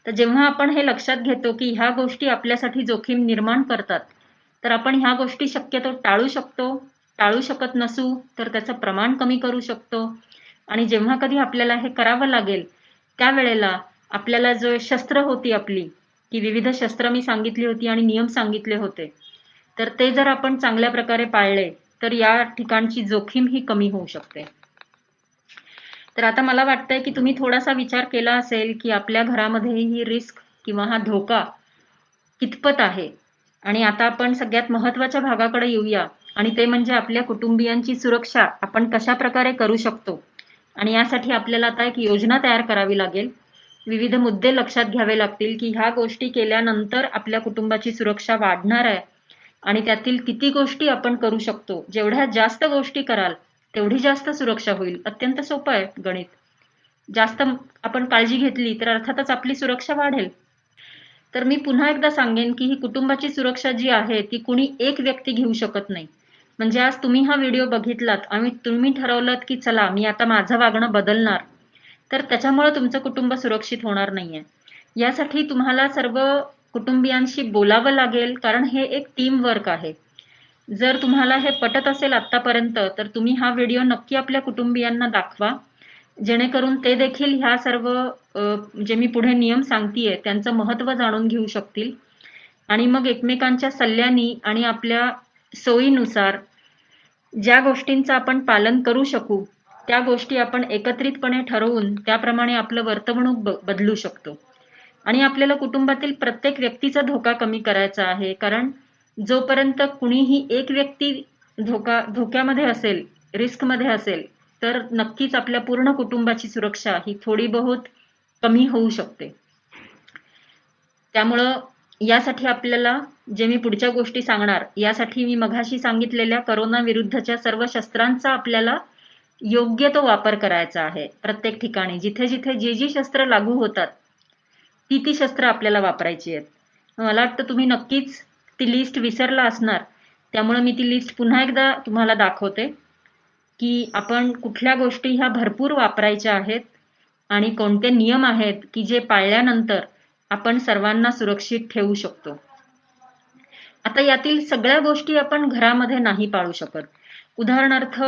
S1: तर जेव्हा आपण हे लक्षात घेतो, की ह्या गोष्टी आपल्यासाठी जोखीम निर्माण करतात, तर आपण ह्या गोष्टी शक्यतो टाळू शकतो. टाळू शकत नसू, तर त्याचं प्रमाण कमी करू शकतो आणि जेव्हा कधी आपल्याला हे करावं लागेल, त्यावेळेला आपल्याला जो शस्त्र होती आपली, की विविध शस्त्र मी सांगितली होती आणि नियम सांगितले होते, तर ते जर आपण चांगल्या प्रकारे पाळले, तर या ठिकाणची जोखीम ही कमी होऊ शकते. तर आता मला वाटतंय की तुम्ही थोडासा विचार केला असेल, की आपल्या घरामध्ये ही रिस्क किंवा हा धोका कितपत आहे. आणि आता आपण सगळ्यात महत्त्वाच्या भागाकडे येऊया आणि ते म्हणजे आपल्या कुटुंबियांची सुरक्षा आपण कशा प्रकारे करू शकतो. आणि यासाठी आपल्याला आता एक योजना तयार करावी लागेल. विविध मुद्दे लक्षात घ्यावे लागतील, की ह्या गोष्टी केल्यानंतर आपल्या कुटुंबाची सुरक्षा वाढणार आहे आणि त्यातील किती गोष्टी आपण करू शकतो. जेवढ्या जास्त गोष्टी कराल, तेवढी जास्त सुरक्षा होईल. अत्यंत सोपं आहे गणित. जास्त आपण काळजी घेतली तर अर्थातच आपली सुरक्षा वाढेल. तर मी पुन्हा एकदा सांगेन, की ही कुटुंबाची सुरक्षा जी आहे, ती कुणी एक व्यक्ती घेऊ शकत नाही. म्हणजे आज तुम्ही हा व्हिडिओ बघितलात आणि तुम्ही ठरवलंत, की चला मी आता माझं वागणं बदलणार, तर त्याच्यामुळे तुमचं कुटुंब सुरक्षित होणार नाहीये. यासाठी तुम्हाला सर्व कुटुंबियांशी बोलावं लागेल, कारण हे एक टीम वर्क आहे. जर तुम्हाला हे पटत असेल आत्तापर्यंत, तर तुम्ही हा व्हिडिओ नक्की आपल्या कुटुंबियांना दाखवा, जेणेकरून ते देखील ह्या सर्व जे मी पुढे नियम सांगतेय त्यांचं महत्त्व जाणून घेऊ शकतील आणि मग एकमेकांच्या सल्ल्यानी आणि आपल्या सोयीनुसार ज्या गोष्टींचं आपण पालन करू शकू त्या गोष्टी आपण एकत्रितपणे ठरवून त्याप्रमाणे आपलं वर्तवणूक बदलू शकतो. आणि आपल्याला कुटुंबातील प्रत्येक व्यक्तीचा धोका कमी करायचा आहे, कारण जोपर्यंत कुणीही एक व्यक्ती धोक्यामध्ये असेल, रिस्कमध्ये असेल, तर नक्कीच आपल्या पूर्ण कुटुंबाची सुरक्षा ही थोडी बहुत कमी होऊ शकते. त्यामुळं यासाठी आपल्याला जे मी पुढच्या गोष्टी सांगणार, यासाठी मी मघाशी सांगितलेल्या करोना विरुद्धच्या सर्व शस्त्रांचा आपल्याला योग्य तो वापर करायचा आहे. प्रत्येक ठिकाणी जिथे जिथे जी शस्त्र लागू होतात ती शस्त्र आपल्याला वापरायची आहेत. मला वाटतं तुम्ही नक्कीच ती लिस्ट विसरला असणार, त्यामुळे मी ती लिस्ट पुन्हा एकदा तुम्हाला दाखवते की आपण कुठल्या गोष्टी ह्या भरपूर वापरायच्या आहेत आणि कोणते नियम आहेत की जे पाळल्यानंतर आपण सर्वांना सुरक्षित ठेवू शकतो. आता यातील सगळ्या गोष्टी आपण घरामध्ये नाही पाळू शकत. उदाहरणार्थ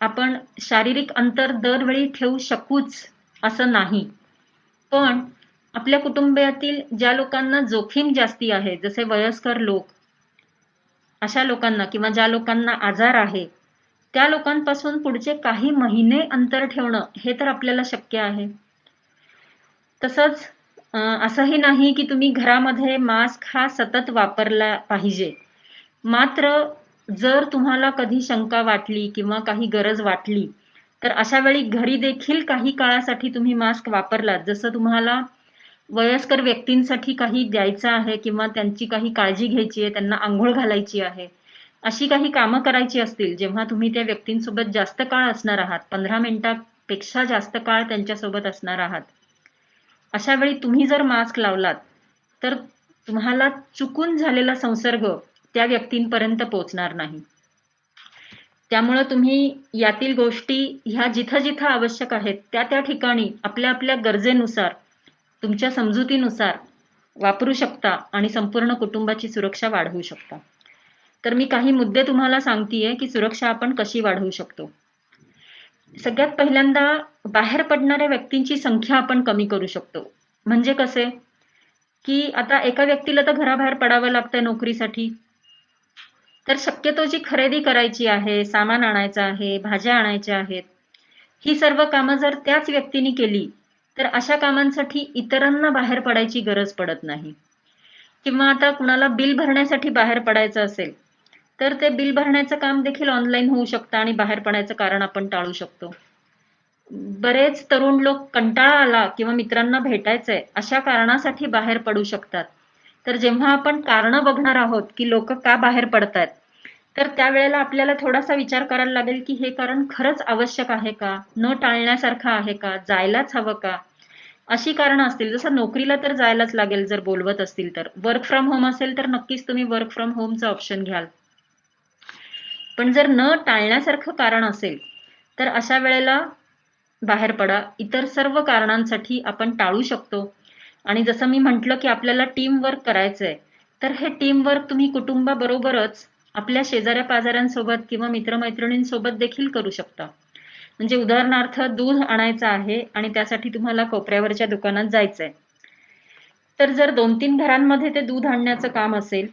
S1: आपण शारीरिक अंतर दरवेळी ठेवू शकूच असं नाही, पण आपल्या कुटुंबातील ज्या लोकांना जोखीम जास्ती आहे, जसे वयस्कर लोक, अशा लोकांना किंवा ज्या लोकांना आजार आहे त्या लोकांपासून पुढचे काही महिने अंतर ठेवणं हे तर आपल्याला शक्य आहे. तसंच असंही नाही की तुम्ही घरामध्ये मास्क हा सतत वापरला पाहिजे, मात्र जर तुम्हाला कधी शंका वाटली किंवा काही गरज वाटली तर अशा वेळी घरी देखील काही काळासाठी तुम्ही मास्क वापरलात, जसं तुम्हाला वयस्कर व्यक्तींसाठी काही द्यायचं आहे किंवा त्यांची काही काळजी घ्यायची आहे, त्यांना आंघोळ घालायची आहे, अशी काही कामं करायची असतील, जेव्हा तुम्ही त्या व्यक्तींसोबत जास्त काळ असणार आहात, 15 मिनिटापेक्षा जास्त काळ त्यांच्यासोबत असणार आहात, अशा वेळी तुम्ही जर मास्क लावलात तर तुम्हाला चुकून झालेला संसर्ग त्या व्यक्तींपर्यंत पोहोचणार नाही. त्यामुळे तुम्ही यातील गोष्टी ह्या जिथं जिथं आवश्यक आहेत त्या त्या ठिकाणी आपल्या आपल्या गरजेनुसार, तुमच्या समजुतीनुसार वापरू शकता आणि संपूर्ण कुटुंबाची सुरक्षा वाढवू शकता. तर मी काही मुद्दे तुम्हाला सांगतेय की सुरक्षा आपण कशी वाढवू शकतो. सगळ्यात पहिल्यांदा बाहेर पडणाऱ्या व्यक्तींची संख्या आपण कमी करू शकतो. म्हणजे कसे की आता एका व्यक्तीला तर घराबाहेर पडावं लागतंय नोकरीसाठी, तर शक्यतो जी खरेदी करायची आहे, सामान आणायचं आहे, भाज्या आणायच्या आहेत, ही सर्व कामं जर त्याच व्यक्तीने केली तर अशा कामांसाठी इतरांना बाहेर पडायची गरज पडत नाही. किंवा आता कुणाला बिल भरण्यासाठी बाहेर पडायचं असेल तर ते बिल भरण्याचं काम देखील ऑनलाईन होऊ शकतं आणि बाहेर पडायचं कारण आपण टाळू शकतो. बरेच तरुण लोक कंटाळा आला किंवा मित्रांना भेटायचंय अशा कारणासाठी बाहेर पडू शकतात. तर जेव्हा आपण कारणं बघणार आहोत की लोक का बाहेर पडतायत, तर त्यावेळेला आपल्याला थोडासा विचार करायला लागेल की हे कारण खरंच आवश्यक आहे का, न टाळण्यासारखं आहे का, जायलाच हवं का. अशी कारणं असतील, जसं नोकरीला तर जायलाच लागेल जर बोलवत असतील तर, वर्क फ्रॉम होम असेल तर नक्कीच तुम्ही वर्क फ्रॉम होमचा ऑप्शन घ्याल. पण जर न टाळण्यासारखं कारण असेल तर अशा वेळेला बाहेर पडा. इतर सर्व कारणांसाठी आपण टाळू शकतो. आणि जसं मी म्हटलं की आपल्याला टीम वर्क करायचंय, तर हे टीम वर्क तुम्ही कुटुंबाबरोबरच आपल्या शेजाऱ्या पाजाऱ्यांसोबत किंवा मित्रमैत्रिणींसोबत देखील करू शकता. म्हणजे उदाहरणार्थ दूध आणायचं आहे आणि त्यासाठी तुम्हाला कोपऱ्यावरच्या दुकानात जायचंय, तर जर 2-3 घरांमध्ये ते दूध आणण्याचं काम असेल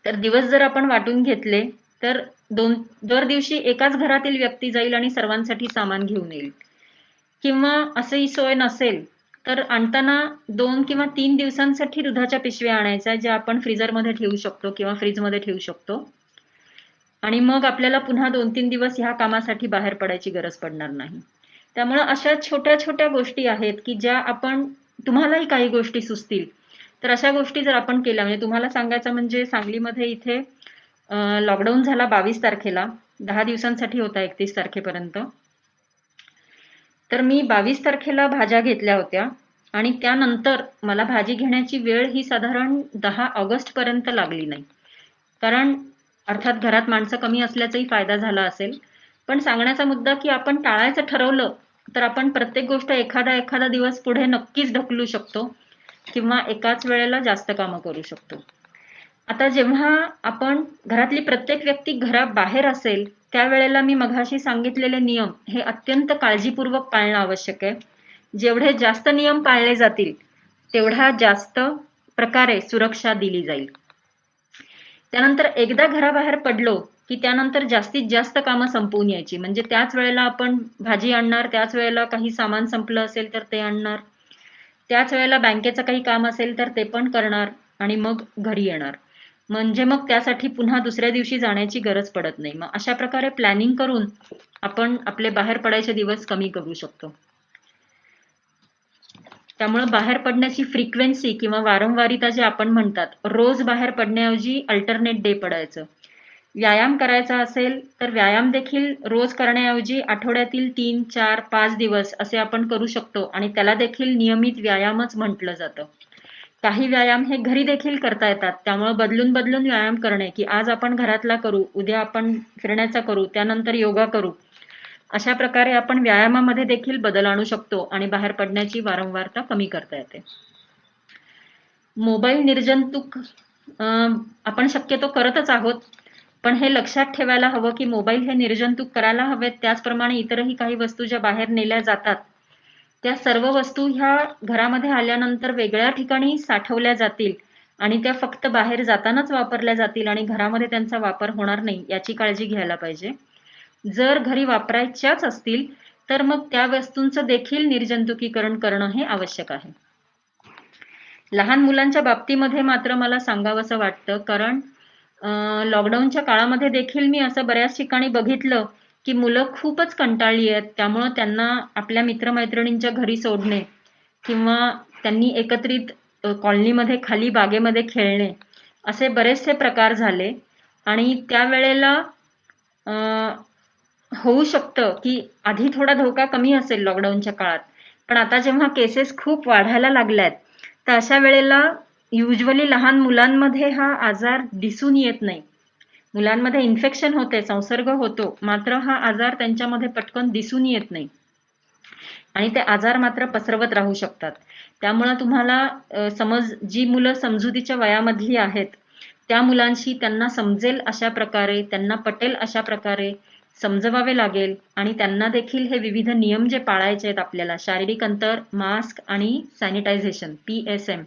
S1: तर दिवस जर आपण वाटून घेतले तर दर दिवशी एकाच घरातील व्यक्ती जाईल आणि सर्वांसाठी सामान घेऊन येईल. किंवा असंही सोय नसेल तर आणताना 2 किंवा 3 दिवसांसाठी दुधाच्या पिशव्या आणायच्या, ज्या आपण फ्रीजरमध्ये ठेवू शकतो किंवा फ्रीजमध्ये ठेवू शकतो, आणि मग आपल्याला पुन्हा 2-3 दिवस ह्या कामासाठी बाहेर पडायची गरज पडणार नाही. त्यामुळे अशा छोट्या छोट्या गोष्टी आहेत की ज्या आपण, तुम्हालाही काही गोष्टी सुचतील तर अशा गोष्टी जर आपण केल्या, म्हणजे तुम्हाला सांगायचं म्हणजे सांगलीमध्ये इथे लॉकडाऊन झाला 22 तारखेला, 10 दिवसांसाठी होता 31 तारखेपर्यंत. तर मी 22 तारखेला भाज्या घेतल्या होत्या आणि त्यानंतर मला भाजी घेण्याची वेळ ही साधारण 10 ऑगस्ट पर्यंत लागली नाही. कारण अर्थात घरात माणसं कमी असल्याचाही फायदा झाला असेल, पण सांगण्याचा मुद्दा की आपण टाळायचं ठरवलं तर आपण प्रत्येक गोष्ट एखादा दिवस पुढे नक्कीच ढकलू शकतो किंवा एकाच वेळेला जास्त कामं करू शकतो. आता जेव्हा आपण घरातली प्रत्येक व्यक्ती घराबाहेर असेल त्यावेळेला मी मघाशी सांगितलेले नियम हे अत्यंत काळजीपूर्वक पाळणं आवश्यक आहे. जेवढे जास्त नियम पाळले जातील तेवढा जास्त प्रकारे सुरक्षा दिली जाईल. त्यानंतर एकदा घराबाहेर पडलो की त्यानंतर जास्तीत जास्त कामं संपवून यायची. म्हणजे त्याच वेळेला आपण भाजी आणणार, त्याच वेळेला काही सामान संपलं असेल तर ते आणणार, त्याच वेळेला बँकेचं काही काम असेल तर ते पण करणार आणि मग घरी येणार. म्हणजे मग त्यासाठी पुन्हा दुसऱ्या दिवशी जाण्याची गरज पडत नाही. मग अशा प्रकारे प्लॅनिंग करून आपण आपले बाहेर पडायचे दिवस कमी करू शकतो. त्यामुळे बाहेर पडण्याची फ्रिक्वेन्सी किंवा वारंवारिता जे आपण म्हणतात, रोज बाहेर पडण्याऐवजी अल्टरनेट डे पडायचं. व्यायाम करायचा असेल तर व्यायाम देखील रोज करण्याऐवजी आठवड्यातील 3, 4, 5 दिवस असे आपण करू शकतो आणि त्याला देखील नियमित व्यायामच म्हटलं जातं. काही व्यायाम हे घरी देखील करता येतात. त्यामुळे बदलून बदलून व्यायाम करणे, की आज आपण घरातला करू, उद्या आपण फिरण्याचा करू, त्यानंतर योगा करू. अशा प्रकारे आपण व्यायामामध्ये देखील बदल आणू शकतो आणि बाहेर पडण्याची वारंवारता कमी करता येते. मोबाईल निर्जंतुक आपण शक्यतो करतच आहोत, पण हे लक्षात ठेवायला हवं की मोबाईल हे निर्जंतुक करायला हवेत. त्याचप्रमाणे इतरही काही वस्तू ज्या बाहेर नेल्या जातात, त्या सर्व वस्तू ह्या घरामध्ये आल्यानंतर वेगळ्या ठिकाणी साठवल्या जातील आणि त्या फक्त बाहेर जातानाच वापरल्या जातील आणि घरामध्ये त्यांचा वापर होणार नाही, याची काळजी घ्यायला पाहिजे. जर घरी वापरायच्याच असतील तर मग त्या वस्तूंचं देखील निर्जंतुकीकरण करणं हे आवश्यक आहे. लहान मुलांच्या बाबतीमध्ये मात्र मला सांगावंसं वाटतं, कारण लॉकडाऊनच्या काळामध्ये देखील मी असं बऱ्याच ठिकाणी बघितलं की मुलं खूपच कंटाळली आहेत. त्यामुळं त्यांना आपल्या मित्रमैत्रिणींच्या घरी सोडणे किंवा त्यांनी एकत्रित कॉलनीमध्ये खाली बागेमध्ये खेळणे असे बरेचसे प्रकार झाले आणि त्यावेळेला होऊ शकतं की आधी थोडा धोका कमी असेल लॉकडाऊनच्या काळात, पण आता जेव्हा केसेस खूप वाढायला लागल्यात तर अशा वेळेला युजली लहान मुलांमध्ये हा आजार दिसून येत नाही. मुलांमध्ये इन्फेक्शन होते, संसर्ग होतो, मात्र हा आजार त्यांच्यामध्ये पटकन दिसून येत नाही आणि ते आजार मात्र पसरवत राहू शकतात. त्यामुळे तुम्हाला समज जी मुलं समजुतीच्या वयामधली आहेत त्या मुलांशी त्यांना समजेल अशा प्रकारे, त्यांना पटेल अशा प्रकारे समजवावे लागेल आणि त्यांना देखील हे विविध नियम जे पाळायचे आहेत आपल्याला, शारीरिक अंतर, मास्क आणि सॅनिटायझेशन PSM,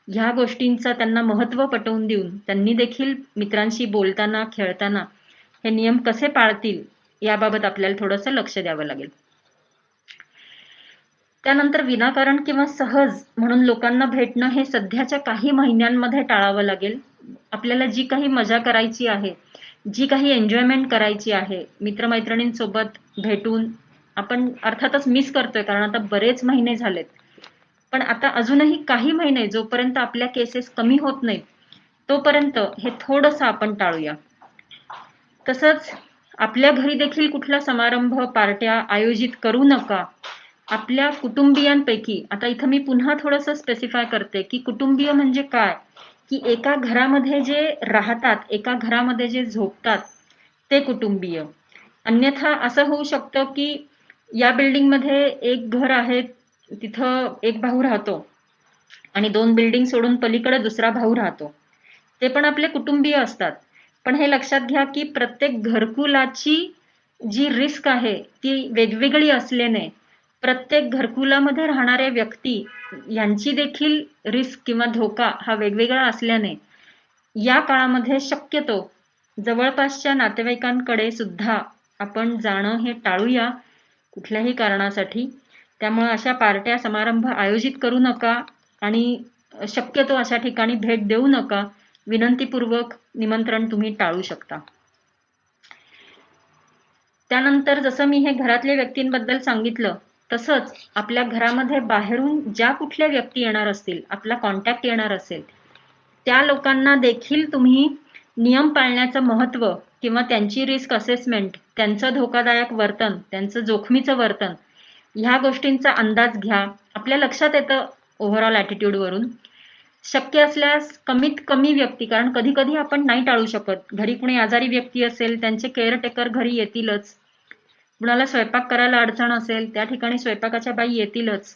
S1: ह्या गोष्टींचा त्यांना महत्त्व पटवून देऊन त्यांनी देखील मित्रांशी बोलताना, खेळताना हे नियम कसे पाळतील याबाबत आपल्याला थोडंसं लक्ष द्यावं लागेल. त्यानंतर विनाकारण किंवा सहज म्हणून लोकांना भेटणं हे सध्याच्या काही महिन्यांमध्ये टाळावं लागेल. आपल्याला जी काही मजा करायची आहे, जी काही एन्जॉयमेंट करायची आहे, मित्रमैत्रिणींसोबत भेटून आपण अर्थातच मिस करतोय, कारण आता बरेच महिने झालेत. पण आता अजूनही काही महिने जोपर्यंत आपल्या केसेस कमी होत नाहीत तोपर्यंत हे थोडंसं आपण टाळूया. तसंच आपल्या घरी देखील कुठला समारंभ, पार्ट्या आयोजित करू नका. आपल्या कुटुंबियांपैकी, आता इथं मी पुन्हा थोडंसं स्पेसिफाय करते की कुटुंबीय म्हणजे काय, की एका घरामध्ये जे राहतात, एका घरामध्ये जे झोपतात ते कुटुंबीय. अन्यथा असं होऊ शकतं की या बिल्डिंगमध्ये एक घर आहे, तिथं एक भाऊ राहतो आणि 2 बिल्डिंग सोडून पलीकडे दुसरा भाऊ राहतो, ते पण आपले कुटुंबीय असतात. पण हे लक्षात घ्या की प्रत्येक घरकुलाची जी रिस्क आहे ती वेगवेगळी असल्याने प्रत्येक घरकुलामध्ये राहणाऱ्या व्यक्ती यांची देखील रिस्क किंवा धोका हा वेगवेगळा असल्याने या काळामध्ये शक्यतो जवळपासच्या नातेवाईकांकडे सुद्धा आपण जाणं हे टाळूया कुठल्याही कारणासाठी. त्यामुळे अशा पार्ट्या, समारंभ आयोजित करू नका आणि शक्यतो अशा ठिकाणी भेट देऊ नका. विनंतीपूर्वक निमंत्रण तुम्ही टाळू शकता. त्यानंतर जसं मी हे घरातल्या व्यक्तींबद्दल सांगितलं, तसंच आपल्या घरामध्ये बाहेरून ज्या कुठल्या व्यक्ती येणार असतील, आपला कॉन्टॅक्ट येणार असेल, त्या लोकांना देखील तुम्ही नियम पाळण्याचं महत्त्व किंवा त्यांची रिस्क असेसमेंट, त्यांचं धोकादायक वर्तन, त्यांचं जोखमीचं वर्तन, ह्या गोष्टींचा अंदाज घ्या. आपल्या लक्षात येतं ओव्हरऑल ॲटिट्यूडवरून. शक्य असल्यास कमीत कमी व्यक्ती, कारण कधी कधी आपण नाही टाळू शकत, घरी कुणी आजारी व्यक्ती असेल त्यांचे केअरटेकर घरी येतीलच, कुणाला स्वयंपाक करायला अडचण असेल त्या ठिकाणी स्वयंपाकाच्या बाई येतीलच.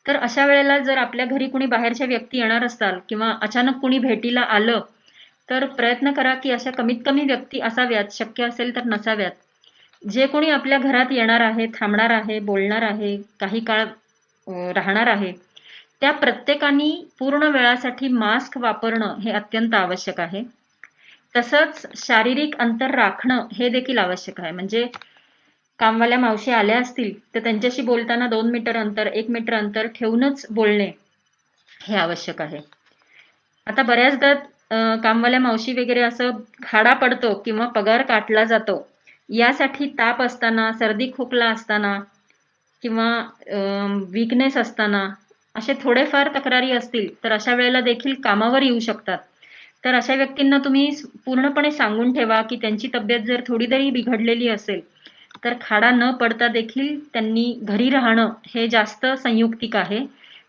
S1: तर अशा वेळेला जर आपल्या घरी कुणी बाहेरच्या व्यक्ती येणार असतात किंवा अचानक कुणी भेटीला आलं तर प्रयत्न करा की अशा कमीत कमी व्यक्ती असाव्यात, शक्य असेल तर नसाव्यात. जे कोणी आपल्या घरात येणार आहे, थांबणार आहे, बोलणार आहे, काही काळ राहणार आहे, त्या प्रत्येकाने पूर्ण वेळासाठी मास्क वापरणं हे अत्यंत आवश्यक आहे. तसंच शारीरिक अंतर राखणं हे देखील आवश्यक आहे. म्हणजे कामवाल्या मावशी आल्या असतील तर त्यांच्याशी बोलताना 2 मीटर अंतर, 1 मीटर अंतर ठेवूनच बोलणे हे आवश्यक आहे. आता बऱ्याचदा कामवाल्या मावशी वगैरे असं खाडा पडतो किंवा पगार काटला जातो. यासाठी ताप असताना, सर्दी खोकला असताना किंवा वीकनेस असताना असे थोडेफार तक्रारी असतील तर अशा वेळेला देखील कामावर येऊ शकतात. तर अशा व्यक्तींना तुम्ही पूर्णपणे सांगून ठेवा की त्यांची तब्येत जर थोडी तरी बिघडलेली असेल तर खाडा न पडता देखील त्यांनी घरी राहणं हे जास्त संयुक्तिक आहे,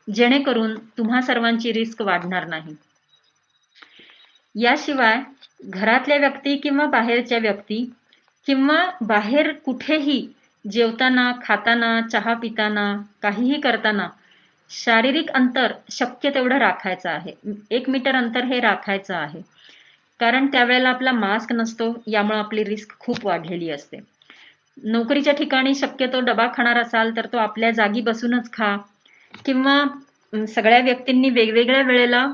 S1: जेणेकरून तुम्हा सर्वांची रिस्क वाढणार नाही. याशिवाय घरातल्या व्यक्ती किंवा बाहेरच्या व्यक्ती किंवा बाहेर कुठेही जेवताना, खाताना, चहा पिताना, काहीही करताना शारीरिक अंतर शक्य तेवढं राखायचं आहे. 1 मीटर अंतर हे राखायचं आहे. कारण त्यावेळेला आपला मास्क नसतो, यामुळे आपली रिस्क खूप वाढलेली असते. नोकरीच्या ठिकाणी शक्यतो डबा खाणार असाल तर तो आपल्या जागी बसूनच खा किंवा सगळ्या व्यक्तींनी वेगवेगळ्या वेळेला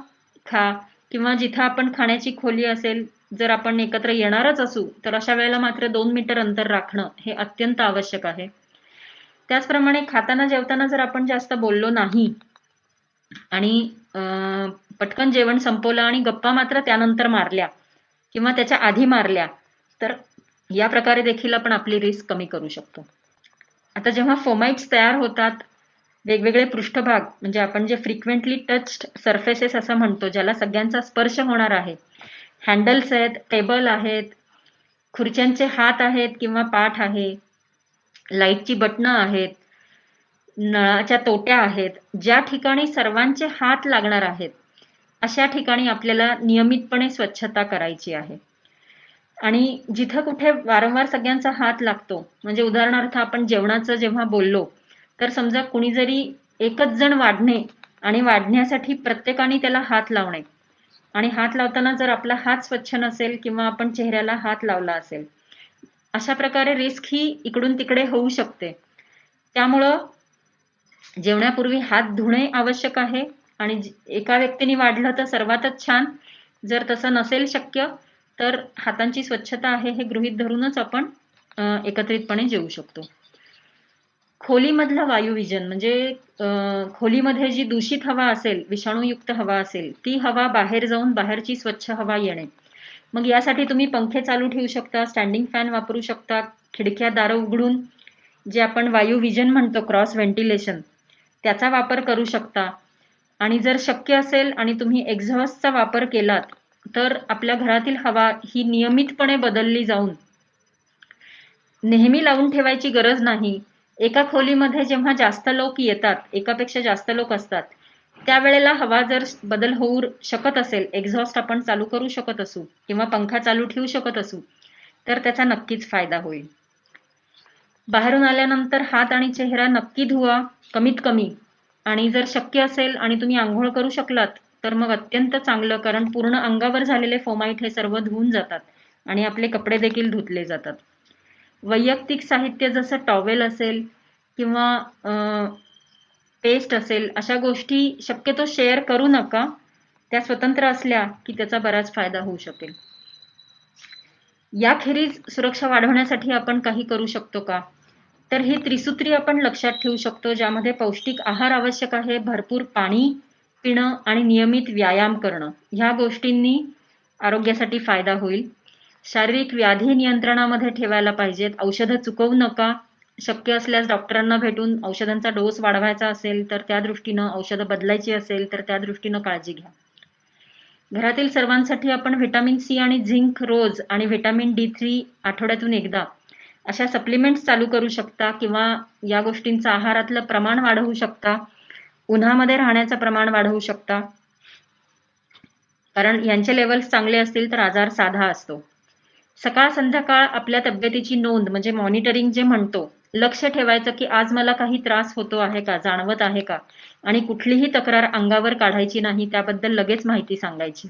S1: खा किंवा जिथं आपण खाण्याची खोली असेल, जर आपण एकत्र येणारच असू तर अशा वेळेला मात्र 2 मीटर अंतर राखणं हे अत्यंत आवश्यक आहे. त्याचप्रमाणे खाताना जेवताना जर आपण जास्त बोललो नाही आणि पटकन जेवण संपवलं आणि गप्पा मात्र त्यानंतर मारल्या किंवा त्याच्या आधी मारल्या तर या प्रकारे देखील आपण आपली रिस्क कमी करू शकतो. आता जेव्हा फोमाइट्स तयार होतात, वेगवेगळे पृष्ठभाग म्हणजे आपण जे फ्रिक्वेंटली टच्ड सरफेसेस असं म्हणतो, ज्याला सगळ्यांचा स्पर्श होणार आहे, हँडल्स आहेत, टेबल आहेत, खुर्च्यांचे हात आहेत किंवा पाठ आहे, लाईटची बटणं आहेत, नळाच्या तोट्या आहेत, ज्या ठिकाणी सर्वांचे हात लागणार आहेत अशा ठिकाणी आपल्याला नियमितपणे स्वच्छता करायची आहे. आणि जिथं कुठे वारंवार सगळ्यांचा हात लागतो, म्हणजे उदाहरणार्थ आपण जेवणाचं जेव्हा बोललो तर समजा कुणी जरी एकच जण वाढणे आणि वाढण्यासाठी प्रत्येकाने त्याला हात लावणे आणि हात लावताना जर आपला हात स्वच्छ नसेल किंवा आपण चेहऱ्याला हात लावला असेल, अशा प्रकारे रिस्क ही इकडून तिकडे होऊ शकते. त्यामुळं जेवणापूर्वी हात धुणे आवश्यक आहे आणि एका व्यक्तीने वाढलं तर सर्वातच छान. जर तसं नसेल शक्य तर हातांची स्वच्छता आहे हे गृहीत धरूनच आपण एकत्रितपणे जेवू शकतो. खोलीमधलं वायुविजन म्हणजे खोलीमध्ये जी दूषित हवा असेल, विषाणूयुक्त हवा असेल, ती हवा बाहेर जाऊन बाहेरची स्वच्छ हवा येणे. मग यासाठी तुम्ही पंखे चालू ठेवू शकता, स्टँडिंग फॅन वापरू शकता, खिडक्या दारं उघडून जे आपण वायुविजन म्हणतो क्रॉस व्हेंटिलेशन त्याचा वापर करू शकता. आणि जर शक्य असेल आणि तुम्ही एक्झॉस्टचा वापर केलात तर आपल्या घरातील हवा ही नियमितपणे बदलली जाऊन नेहमी लावून ठेवायची गरज नाही. एका खोलीमध्ये जेव्हा जास्त लोक येतात, एकापेक्षा जास्त लोक असतात, त्यावेळेला हवा जर बदल होऊ शकत असेल, एक्झॉस्ट आपण चालू करू शकत असू किंवा पंखा चालू ठेवू शकत असू तर त्याचा नक्कीच फायदा होईल. बाहेरून आल्यानंतर हात आणि चेहरा नक्की धुवा कमीत कमी. आणि जर शक्य असेल आणि तुम्ही आंघोळ करू शकलात तर मग अत्यंत चांगलं, कारण पूर्ण अंगावर झालेले फोमाइट हे सर्व धुवून जातात आणि आपले कपडे देखील धुतले जातात. वैयक्तिक साहित्य जसं टॉवेल असेल किंवा पेस्ट असेल अशा गोष्टी शक्यतो शेअर करू नका. त्या स्वतंत्र असल्या की त्याचा बराच फायदा होऊ शकेल. याखेरीज सुरक्षा वाढवण्यासाठी आपण काही करू शकतो का? तर ही त्रिसूत्री आपण लक्षात ठेवू शकतो, ज्यामध्ये पौष्टिक आहार आवश्यक आहे, भरपूर पाणी पिणं आणि नियमित व्यायाम करणं. ह्या गोष्टींनी आरोग्यासाठी फायदा होईल. शारीरिक व्याधी नियंत्रणामध्ये ठेवायला पाहिजेत. औषधं चुकवू नका. शक्य असल्यास डॉक्टरांना भेटून औषधांचा डोस वाढवायचा असेल तर त्या दृष्टीनं, औषधं बदलायची असेल तर त्या दृष्टीनं काळजी घ्या. घरातील सर्वांसाठी आपण व्हिटॅमिन सी आणि झिंक रोज आणि व्हिटॅमिन D3 आठवड्यातून एकदा अशा सप्लिमेंट्स चालू करू शकता किंवा या गोष्टींचं आहारातलं प्रमाण वाढवू शकता. उन्हामध्ये राहण्याचं प्रमाण वाढवू शकता, कारण यांचे लेवल्स चांगले असतील तर आजार साधा असतो. सकाळ संध्याकाळ आपल्या तब्येतीची नोंद म्हणजे मॉनिटरिंग जे म्हणतो, लक्ष ठेवायचं की आज मला काही त्रास होतो आहे का, जाणवत आहे का, आणि कुठलीही तक्रार अंगावर काढायची नाही, त्याबद्दल लगेच माहिती सांगायची.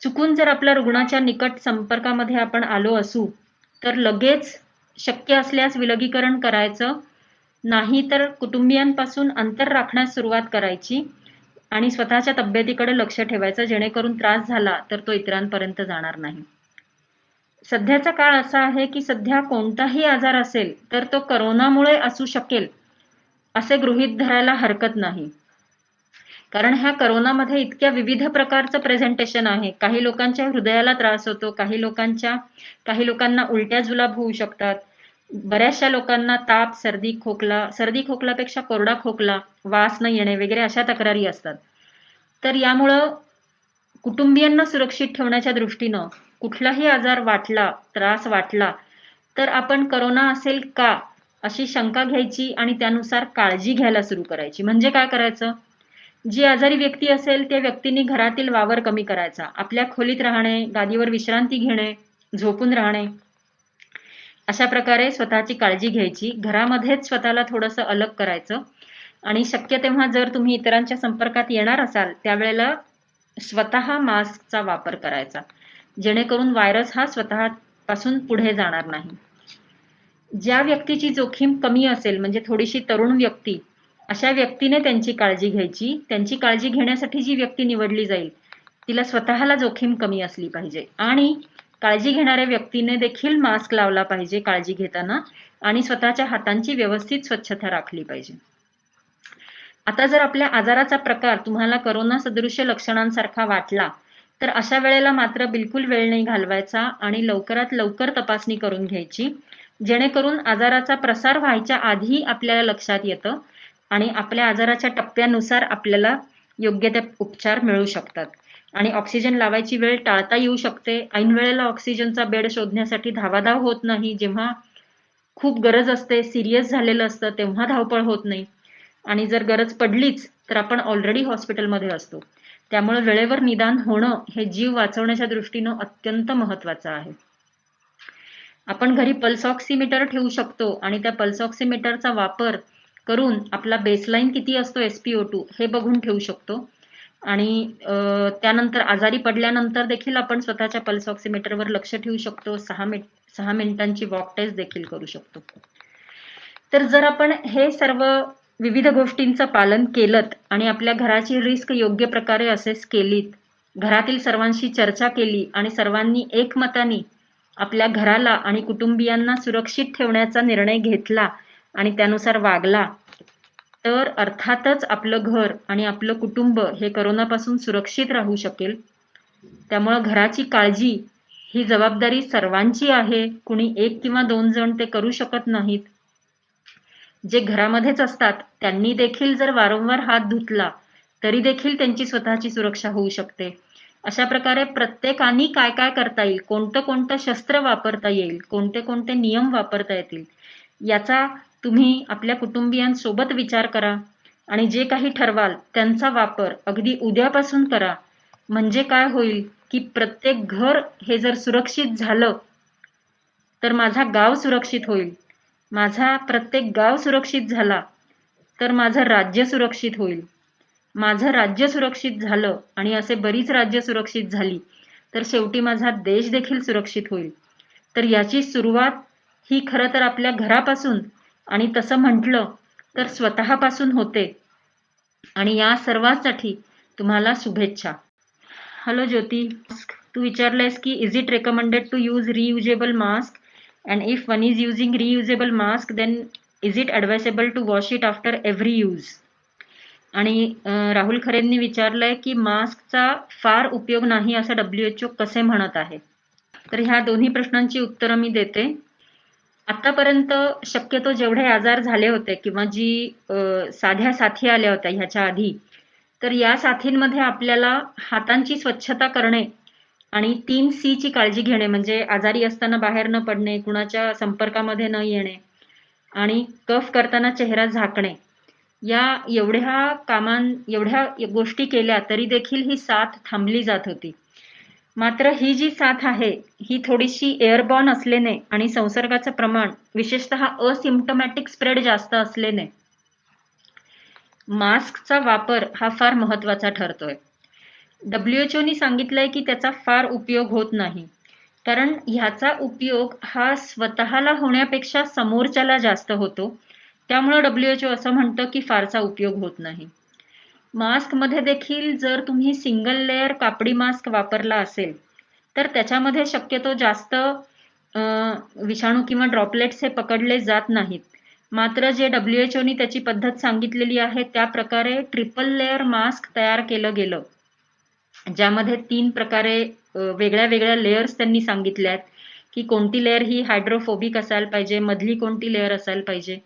S1: चुकून जर आपल्या रुग्णाच्या निकट संपर्कामध्ये आपण आलो असू तर लगेच शक्य असल्यास विलगीकरण करायचं, नाही तर कुटुंबियांपासून अंतर राखण्यास सुरुवात करायची. आणि स्वतःच्या तब्येतीकडे लक्ष ठेवायचं, जेणेकरून त्रास झाला तर तो इतरांपर्यंत जाणार नाही. सध्याचा काळ असा आहे की सध्या कोणताही आजार असेल तर तो करोनामुळे असू शकेल असे गृहीत धरायला हरकत नाही. कारण ह्या करोनामध्ये इतक्या विविध प्रकारचं प्रेझेंटेशन आहे. काही लोकांच्या हृदयाला त्रास होतो, काही लोकांना उलट्या जुलाब होऊ शकतात, बऱ्याचशा लोकांना ताप, सर्दी खोकलापेक्षा कोरडा खोकला, वास न येणे वगैरे अशा तक्रारी असतात. तर यामुळं कुटुंबियांना सुरक्षित ठेवण्याच्या दृष्टीनं कुठलाही आजार वाटला, त्रास वाटला तर आपण करोना असेल का अशी शंका घ्यायची आणि त्यानुसार काळजी घ्यायला सुरू करायची. म्हणजे काय करायचं? जी आजारी व्यक्ती असेल त्या व्यक्तींनी घरातील वावर कमी करायचा, आपल्या खोलीत राहणे, गादीवर विश्रांती घेणे, झोपून राहणे, अशा प्रकारे स्वतःची काळजी घ्यायची. घरामध्येच स्वतःला थोडंसं अलग करायचं आणि शक्य तेव्हा जर तुम्ही इतरांच्या संपर्कात येणार असाल त्यावेळेला स्वतः मास्कचा वापर करायचा, जेणेकरून व्हायरस हा स्वतःपासून पुढे जाणार नाही. ज्या व्यक्तीची जोखीम कमी असेल, म्हणजे थोडीशी तरुण व्यक्ती, अशा व्यक्तीने त्यांची काळजी घ्यायची. त्यांची काळजी घेण्यासाठी जी व्यक्ती निवडली जाईल तिला स्वतःला जोखीम कमी असली पाहिजे आणि काळजी घेणाऱ्या व्यक्तीने देखील मास्क लावला पाहिजे काळजी घेताना आणि स्वतःच्या हातांची व्यवस्थित स्वच्छता राखली पाहिजे. आता जर आपल्या आजाराचा प्रकार तुम्हाला करोना सदृश्य लक्षणांसारखा वाटला तर अशा वेळेला मात्र बिलकुल वेळ नाही घालवायचा आणि लवकरात लवकर तपासणी करून घ्यायची, जेणेकरून आजाराचा प्रसार व्हायच्या आधी आपल्याला लक्षात येतं आणि आपल्या आजाराच्या टप्प्यानुसार आपल्याला योग्य ते उपचार मिळू शकतात आणि ऑक्सिजन लावायची वेळ टाळता येऊ शकते. ऐन वेळेला ऑक्सिजनचा बेड शोधण्यासाठी धावाधाव होत नाही. जेव्हा खूप गरज असते, सिरियस झालेलं असतं, तेव्हा धावपळ होत नाही आणि जर गरज पडलीच तर आपण ऑलरेडी हॉस्पिटलमध्ये असतो. त्यामुळे वेळेवर निदान होणं हे जीव वाचवण्याच्या दृष्टीनं अत्यंत महत्त्वाचं आहे. आपण घरी पल्स ऑक्सिमीटर ठेवू शकतो आणि त्या पल्स ऑक्सिमीटरचा वापर करून आपला बेसलाईन किती असतो SpO2 हे बघून ठेवू शकतो आणि त्यानंतर आजारी पडल्यानंतर देखील आपण स्वतःच्या पल्स ऑक्सिमीटरवर लक्ष ठेवू शकतो. 6 मिनिटांची वॉक टेस्ट देखील करू शकतो. तर जर आपण हे सर्व विविध गोष्टींचं पालन केलंत आणि आपल्या घराची रिस्क योग्य प्रकारे असेस केलीत, घरातील सर्वांशी चर्चा केली आणि सर्वांनी एकमताने आपल्या घराला आणि कुटुंबियांना सुरक्षित ठेवण्याचा निर्णय घेतला आणि त्यानुसार वागला तर अर्थातच आपलं घर आणि आपलं कुटुंब हे करोनापासून सुरक्षित राहू शकेल. त्यामुळं घराची काळजी ही जबाबदारी सर्वांची आहे. कुणी 1 किंवा 2 जण ते करू शकत नाहीत. जे घरामध्येच असतात त्यांनी देखील जर वारंवार हात धुतला तरी देखील त्यांची स्वतःची सुरक्षा होऊ शकते. अशा प्रकारे प्रत्येकाने काय काय करता येईल, कोणतं शस्त्र वापरता येईल, कोणते नियम वापरता येतील याचा तुम्ही आपल्या कुटुंबियांसोबत विचार करा आणि जे काही ठरवाल त्यांचा वापर अगदी उद्यापासून करा. म्हणजे काय होईल की प्रत्येक घर हे जर सुरक्षित झालं तर माझा गाव सुरक्षित होईल, माझा प्रत्येक गाव सुरक्षित झाला तर माझं राज्य सुरक्षित होईल, माझं राज्य सुरक्षित झालं आणि असे बरीच राज्य सुरक्षित झाली तर शेवटी माझा देश देखील सुरक्षित होईल. तर याची सुरुवात ही खरं तर आपल्या घरापासून आणि तसं म्हटलं तर स्वतःपासून होते आणि या सर्वांसाठी तुम्हाला शुभेच्छा. हॅलो ज्योती, तू विचारलंयस की is it recommended to use reusable mask and if one is using reusable mask then is it advisable to wash it after every use. आणि राहुल खरेंनी विचारलंय की मास्कचा फार उपयोग नाही असं WHO कसे म्हणत आहे. तर ह्या दोन्ही प्रश्नांची उत्तरं मी देते. आतापर्यंत शक्यतो जेवढे आजार झाले होते किंवा जी साध्या साथी आल्या होत्या ह्याच्या आधी, तर या साथींमध्ये आपल्याला हातांची स्वच्छता करणे आणि 3C ची काळजी घेणे, म्हणजे आजारी असताना बाहेर न पडणे, कुणाच्या संपर्कामध्ये न येणे आणि कफ करताना चेहरा झाकणे, या एवढ्या गोष्टी केल्या तरी देखील ही साथ थांबली जात होती. मात्र ही जी साथ आहे ही थोडीशी एअरबॉर्न असल्याने आणि संसर्गाचं प्रमाण विशेषतः असिम्प्टोमॅटिक स्प्रेड जास्त असल्याने मास्कचा वापर हा फार महत्त्वाचा ठरतोय. WHO सांगितलंय की त्याचा फार उपयोग होत नाही, कारण ह्याचा उपयोग हा स्वतःला होण्यापेक्षा समोरच्याला जास्त होतो. त्यामुळे WHO असं म्हणतं की फारसा उपयोग होत नाही. मास्कमध्ये देखील जर तुम्ही सिंगल लेअर कापडी मास्क वापरला असेल तर त्याच्यामध्ये शक्यतो जास्त विषाणू किंवा ड्रॉपलेट्स हे पकडले जात नाहीत. मात्र जे WHO नी त्याची पद्धत सांगितलेली आहे त्या प्रकारे ट्रिपल लेअर मास्क तयार केलं गेलं, ज्यामध्ये 3 प्रकारे वेगळ्या वेगळ्या लेयर्स त्यांनी सांगितल्या आहेत की कोणती लेअर ही हायड्रोफोबिक असायला पाहिजे, मधली कोणती लेअर असायला पाहिजे.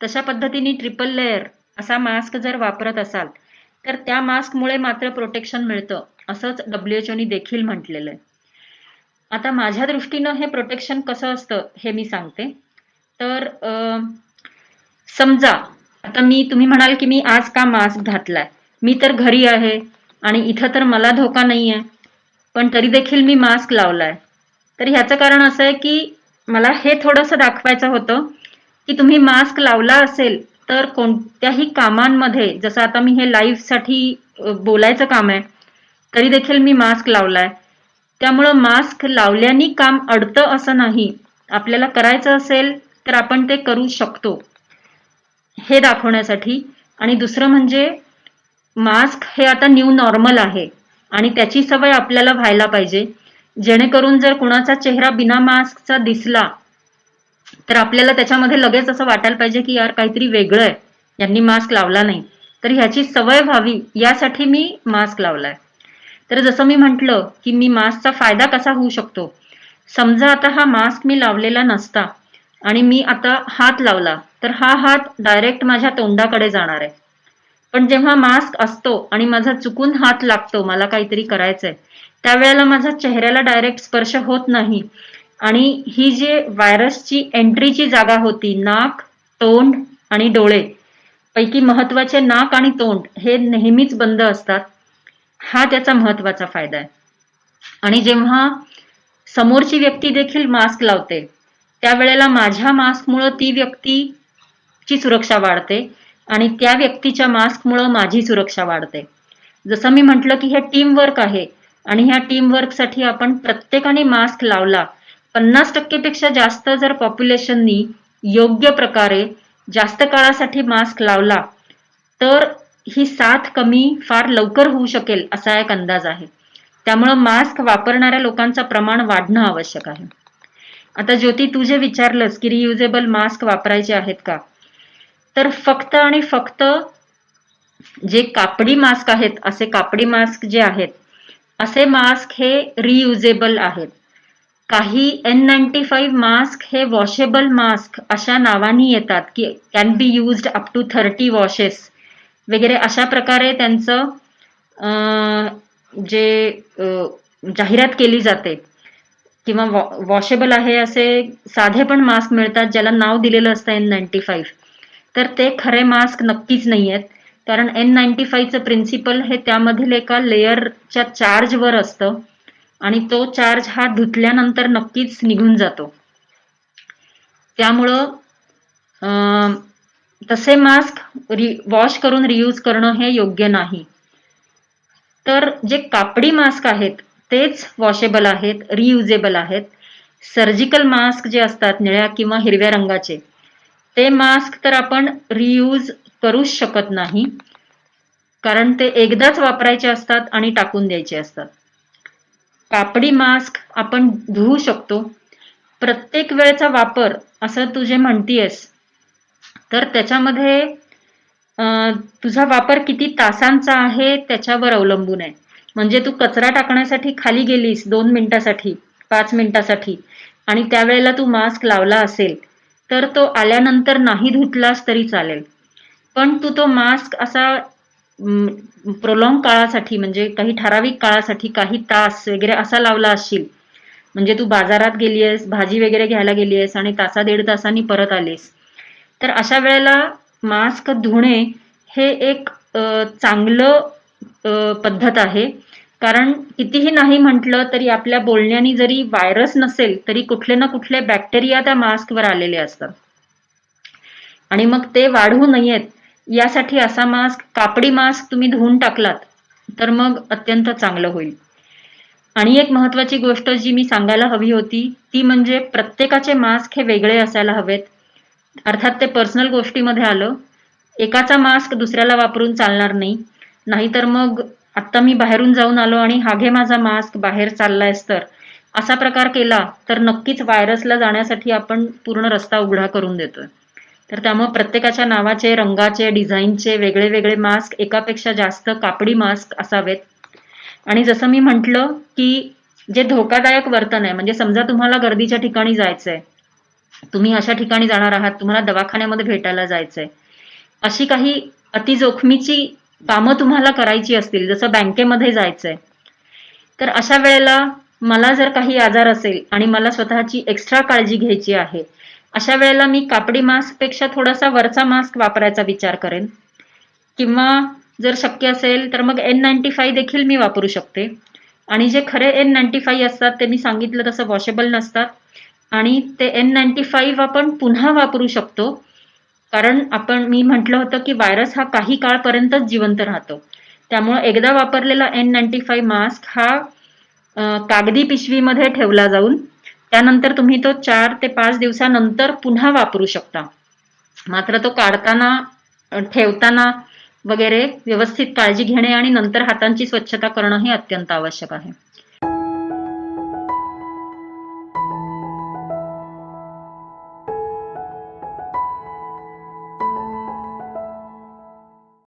S1: तशा पद्धतीने ट्रिपल लेअर असा मास्क जर वापरत असाल तर त्या मास्कमुळे मात्र प्रोटेक्शन मिळतं, असंच WHO नी देखील म्हटलेलं आहे. आता माझ्या दृष्टीनं हे प्रोटेक्शन कसं असतं हे मी सांगते. तर समजा आता तुम्ही म्हणाल की मी आज का मास्क घातलाय, मी तर घरी आहे आणि इथं तर मला धोका नाहीये, पण तरी देखील मी मास्क लावलाय. तर ह्याचं कारण असं आहे की मला हे थोडंसं दाखवायचं होतं की तुम्ही मास्क लावला असेल तर कोणत्याही कामांमध्ये, जसं आता मी हे लाईव्ह साठी बोलायचं काम आहे तरी देखील मी मास्क लावलाय. त्यामुळं मास्क लावल्याने काम अडतं असं नाही. आपल्याला करायचं असेल तर आपण ते करू शकतो हे दाखवण्यासाठी. आणि दुसरं म्हणजे मास्क हे आता न्यू नॉर्मल आहे आणि त्याची सवय आपल्याला व्हायला पाहिजे, जेणेकरून जर कुणाचा चेहरा बिना मास्कचा दिसला तर आपल्याला त्याच्यामध्ये लगेच असं वाटायला पाहिजे की यार काहीतरी वेगळं आहे, यांनी मास्क लावला नाही. तर ह्याची सवय व्हावी यासाठी मी मास्क लावलाय. तर जसं मी म्हटलं की मी मास्कचा फायदा कसा होऊ शकतो. समजा आता हा मास्क मी लावलेला नसता आणि मी आता हात लावला तर हा हात डायरेक्ट माझ्या तोंडाकडे जाणार आहे. पण जेव्हा मास्क असतो आणि माझा चुकून हात लागतो, मला काहीतरी करायचंय, त्यावेळेला माझा चेहऱ्याला डायरेक्ट स्पर्श होत नाही आणि ही जे व्हायरसची एंट्रीची जागा होती, नाक, तोंड आणि डोळे पैकी महत्वाचे नाक आणि तोंड हे नेहमीच बंद असतात. हा त्याचा महत्वाचा फायदा आहे. आणि जेव्हा समोरची व्यक्ती देखील मास्क लावते त्यावेळेला माझ्या मास्कमुळं ती व्यक्तीची सुरक्षा वाढते आणि त्या व्यक्तीच्या मास्कमुळं माझी सुरक्षा वाढते. जसं मी म्हटलं की हे टीम वर्क आहे आणि ह्या टीम वर्कसाठी आपण प्रत्येकाने मास्क लावला, 50% पेक्षा जास्त जर पॉप्युलेशननी योग्य प्रकारे जास्त काळासाठी मास्क लावला तर ही साथ कमी फार लवकर होऊ शकेल असा एक अंदाज आहे. त्यामुळं मास्क वापरणाऱ्या लोकांचं प्रमाण वाढणं आवश्यक आहे. आता ज्योती, तू जे विचारलंस की रियुजेबल मास्क वापरायचे आहेत का, तर फक्त आणि फक्त जे कापडी मास्क आहेत, असे कापडी मास्क जे आहेत असे मास्क हे रियुजेबल आहेत. काही N95 मास्क हे वॉशेबल मास्क अशा नावानी येतात की can be used up to 30 washes वगैरे अशा प्रकारे त्यांचं जे जाहिरात केली जाते. किंवा वॉशेबल आहे असे साधे पण मास्क मिळतात ज्याला नाव दिलेलं असतं N95. तर ते खरे मास्क नक्कीच नाही आहेत, कारण N95चं प्रिन्सिपल हे त्यामधील एका लेयरच्या चार्जवर असतं आणि तो चार्ज हा धुतल्यानंतर नक्कीच निघून जातो. त्यामुळं तसे मास्क वॉश करून रियूज करणं हे योग्य नाही. तर जे कापडी मास्क आहेत तेच वॉशेबल आहेत, रियुजेबल आहेत. सर्जिकल मास्क जे असतात निळ्या किंवा हिरव्या रंगाचे, ते मास्क तर आपण रियूज करूच शकत नाही, कारण ते एकदाच वापरायचे असतात आणि टाकून द्यायचे असतात. कापडी मास्क आपण धुवू शकतो. प्रत्येक वेळेचा वापर असं तू जे म्हणतीयस तर त्याच्यामध्ये तुझा वापर किती तासांचा आहे त्याच्यावर अवलंबून आहे. म्हणजे तू कचरा टाकण्यासाठी खाली गेलीस 2 मिनिटासाठी, 5 मिनिटासाठी आणि त्यावेळेला तू मास्क लावला असेल तर तो आल्यानंतर नाही धुतलास तरी चालेल. पण तू तो मास्क असा प्रोलॉंग काळासाठी, म्हणजे काही ठराविक काळासाठी, काही तास वगैरे असा लावला असशील, म्हणजे तू बाजारात गेलीयस, भाजी वगैरे घ्यायला गेलीयस आणि तासा 1.5 तासांनी परत आलीस, तर अशा वेळेला मास्क धुणे हे एक चांगलं पद्धत आहे. कारण कितीही नाही म्हटलं तरी आपल्या बोलण्याने जरी व्हायरस नसेल तरी कुठले ना कुठले बॅक्टेरिया त्या मास्कवर आलेले असतात आणि मग ते वाढू नयेत यासाठी असा मास्क, कापडी मास्क तुम्ही धुवून टाकलात तर मग अत्यंत चांगलं होईल. आणि एक महत्वाची गोष्ट जी मी सांगायला हवी होती ती म्हणजे प्रत्येकाचे मास्क हे वेगळे असायला हवेत. अर्थात ते पर्सनल गोष्टीमध्ये आलं, एकाचा मास्क दुसऱ्याला वापरून चालणार नाही. नाहीतर मग आत्ता मी बाहेरून जाऊन आलो आणि हा घे माझा मास्क, बाहेर चाललायस तर, असा प्रकार केला तर नक्कीच व्हायरसला जाण्यासाठी आपण पूर्ण रस्ता उघडा करून देतोय. तर त्यामुळे प्रत्येकाच्या नावाचे, रंगाचे, डिझाईनचे वेगळे वेगळे मास्क, एकापेक्षा जास्त कापडी मास्क असावेत. आणि जसं मी म्हटलं, की जे धोकादायक वर्तन आहे, म्हणजे समजा तुम्हाला गर्दीच्या ठिकाणी जायचंय, तुम्ही अशा ठिकाणी जाणार आहात, तुम्हाला दवाखान्यामध्ये भेटायला जायचंय, अशी काही अतिजोखमीची कामं तुम्हाला करायची असतील, जसं बँकेमध्ये जायचंय, तर अशा वेळेला मला जर काही आजार असेल आणि मला स्वतःची एक्स्ट्रा काळजी घ्यायची आहे, अशा वेळेला मी कापडी मास्क पेक्षा थोडासा वरचा मास्क वापरायचा विचार करेन. किंवा जर शक्य असेल तर मग N95 देखील मी वापरू शकते. आणि जे खरे N95 असतात ते मी सांगितलं तसं वॉशेबल नसतात आणि ते N95 आपण पुन्हा वापरू शकतो. कारण मी म्हटलं होतं की व्हायरस हा काही काळपर्यंतच जिवंत राहतो. त्यामुळे एकदा वापरलेला N95 मास्क हा कागदी पिशवीमध्ये ठेवला जाऊन त्यानंतर तुम्ही तो 4 ते 5 दिवसानंतर पुन्हा वापरू शकता. मात्र तो काढताना, ठेवताना वगैरे व्यवस्थित काळजी घेणे आणि नंतर हातांची स्वच्छता करणं हे अत्यंत आवश्यक आहे.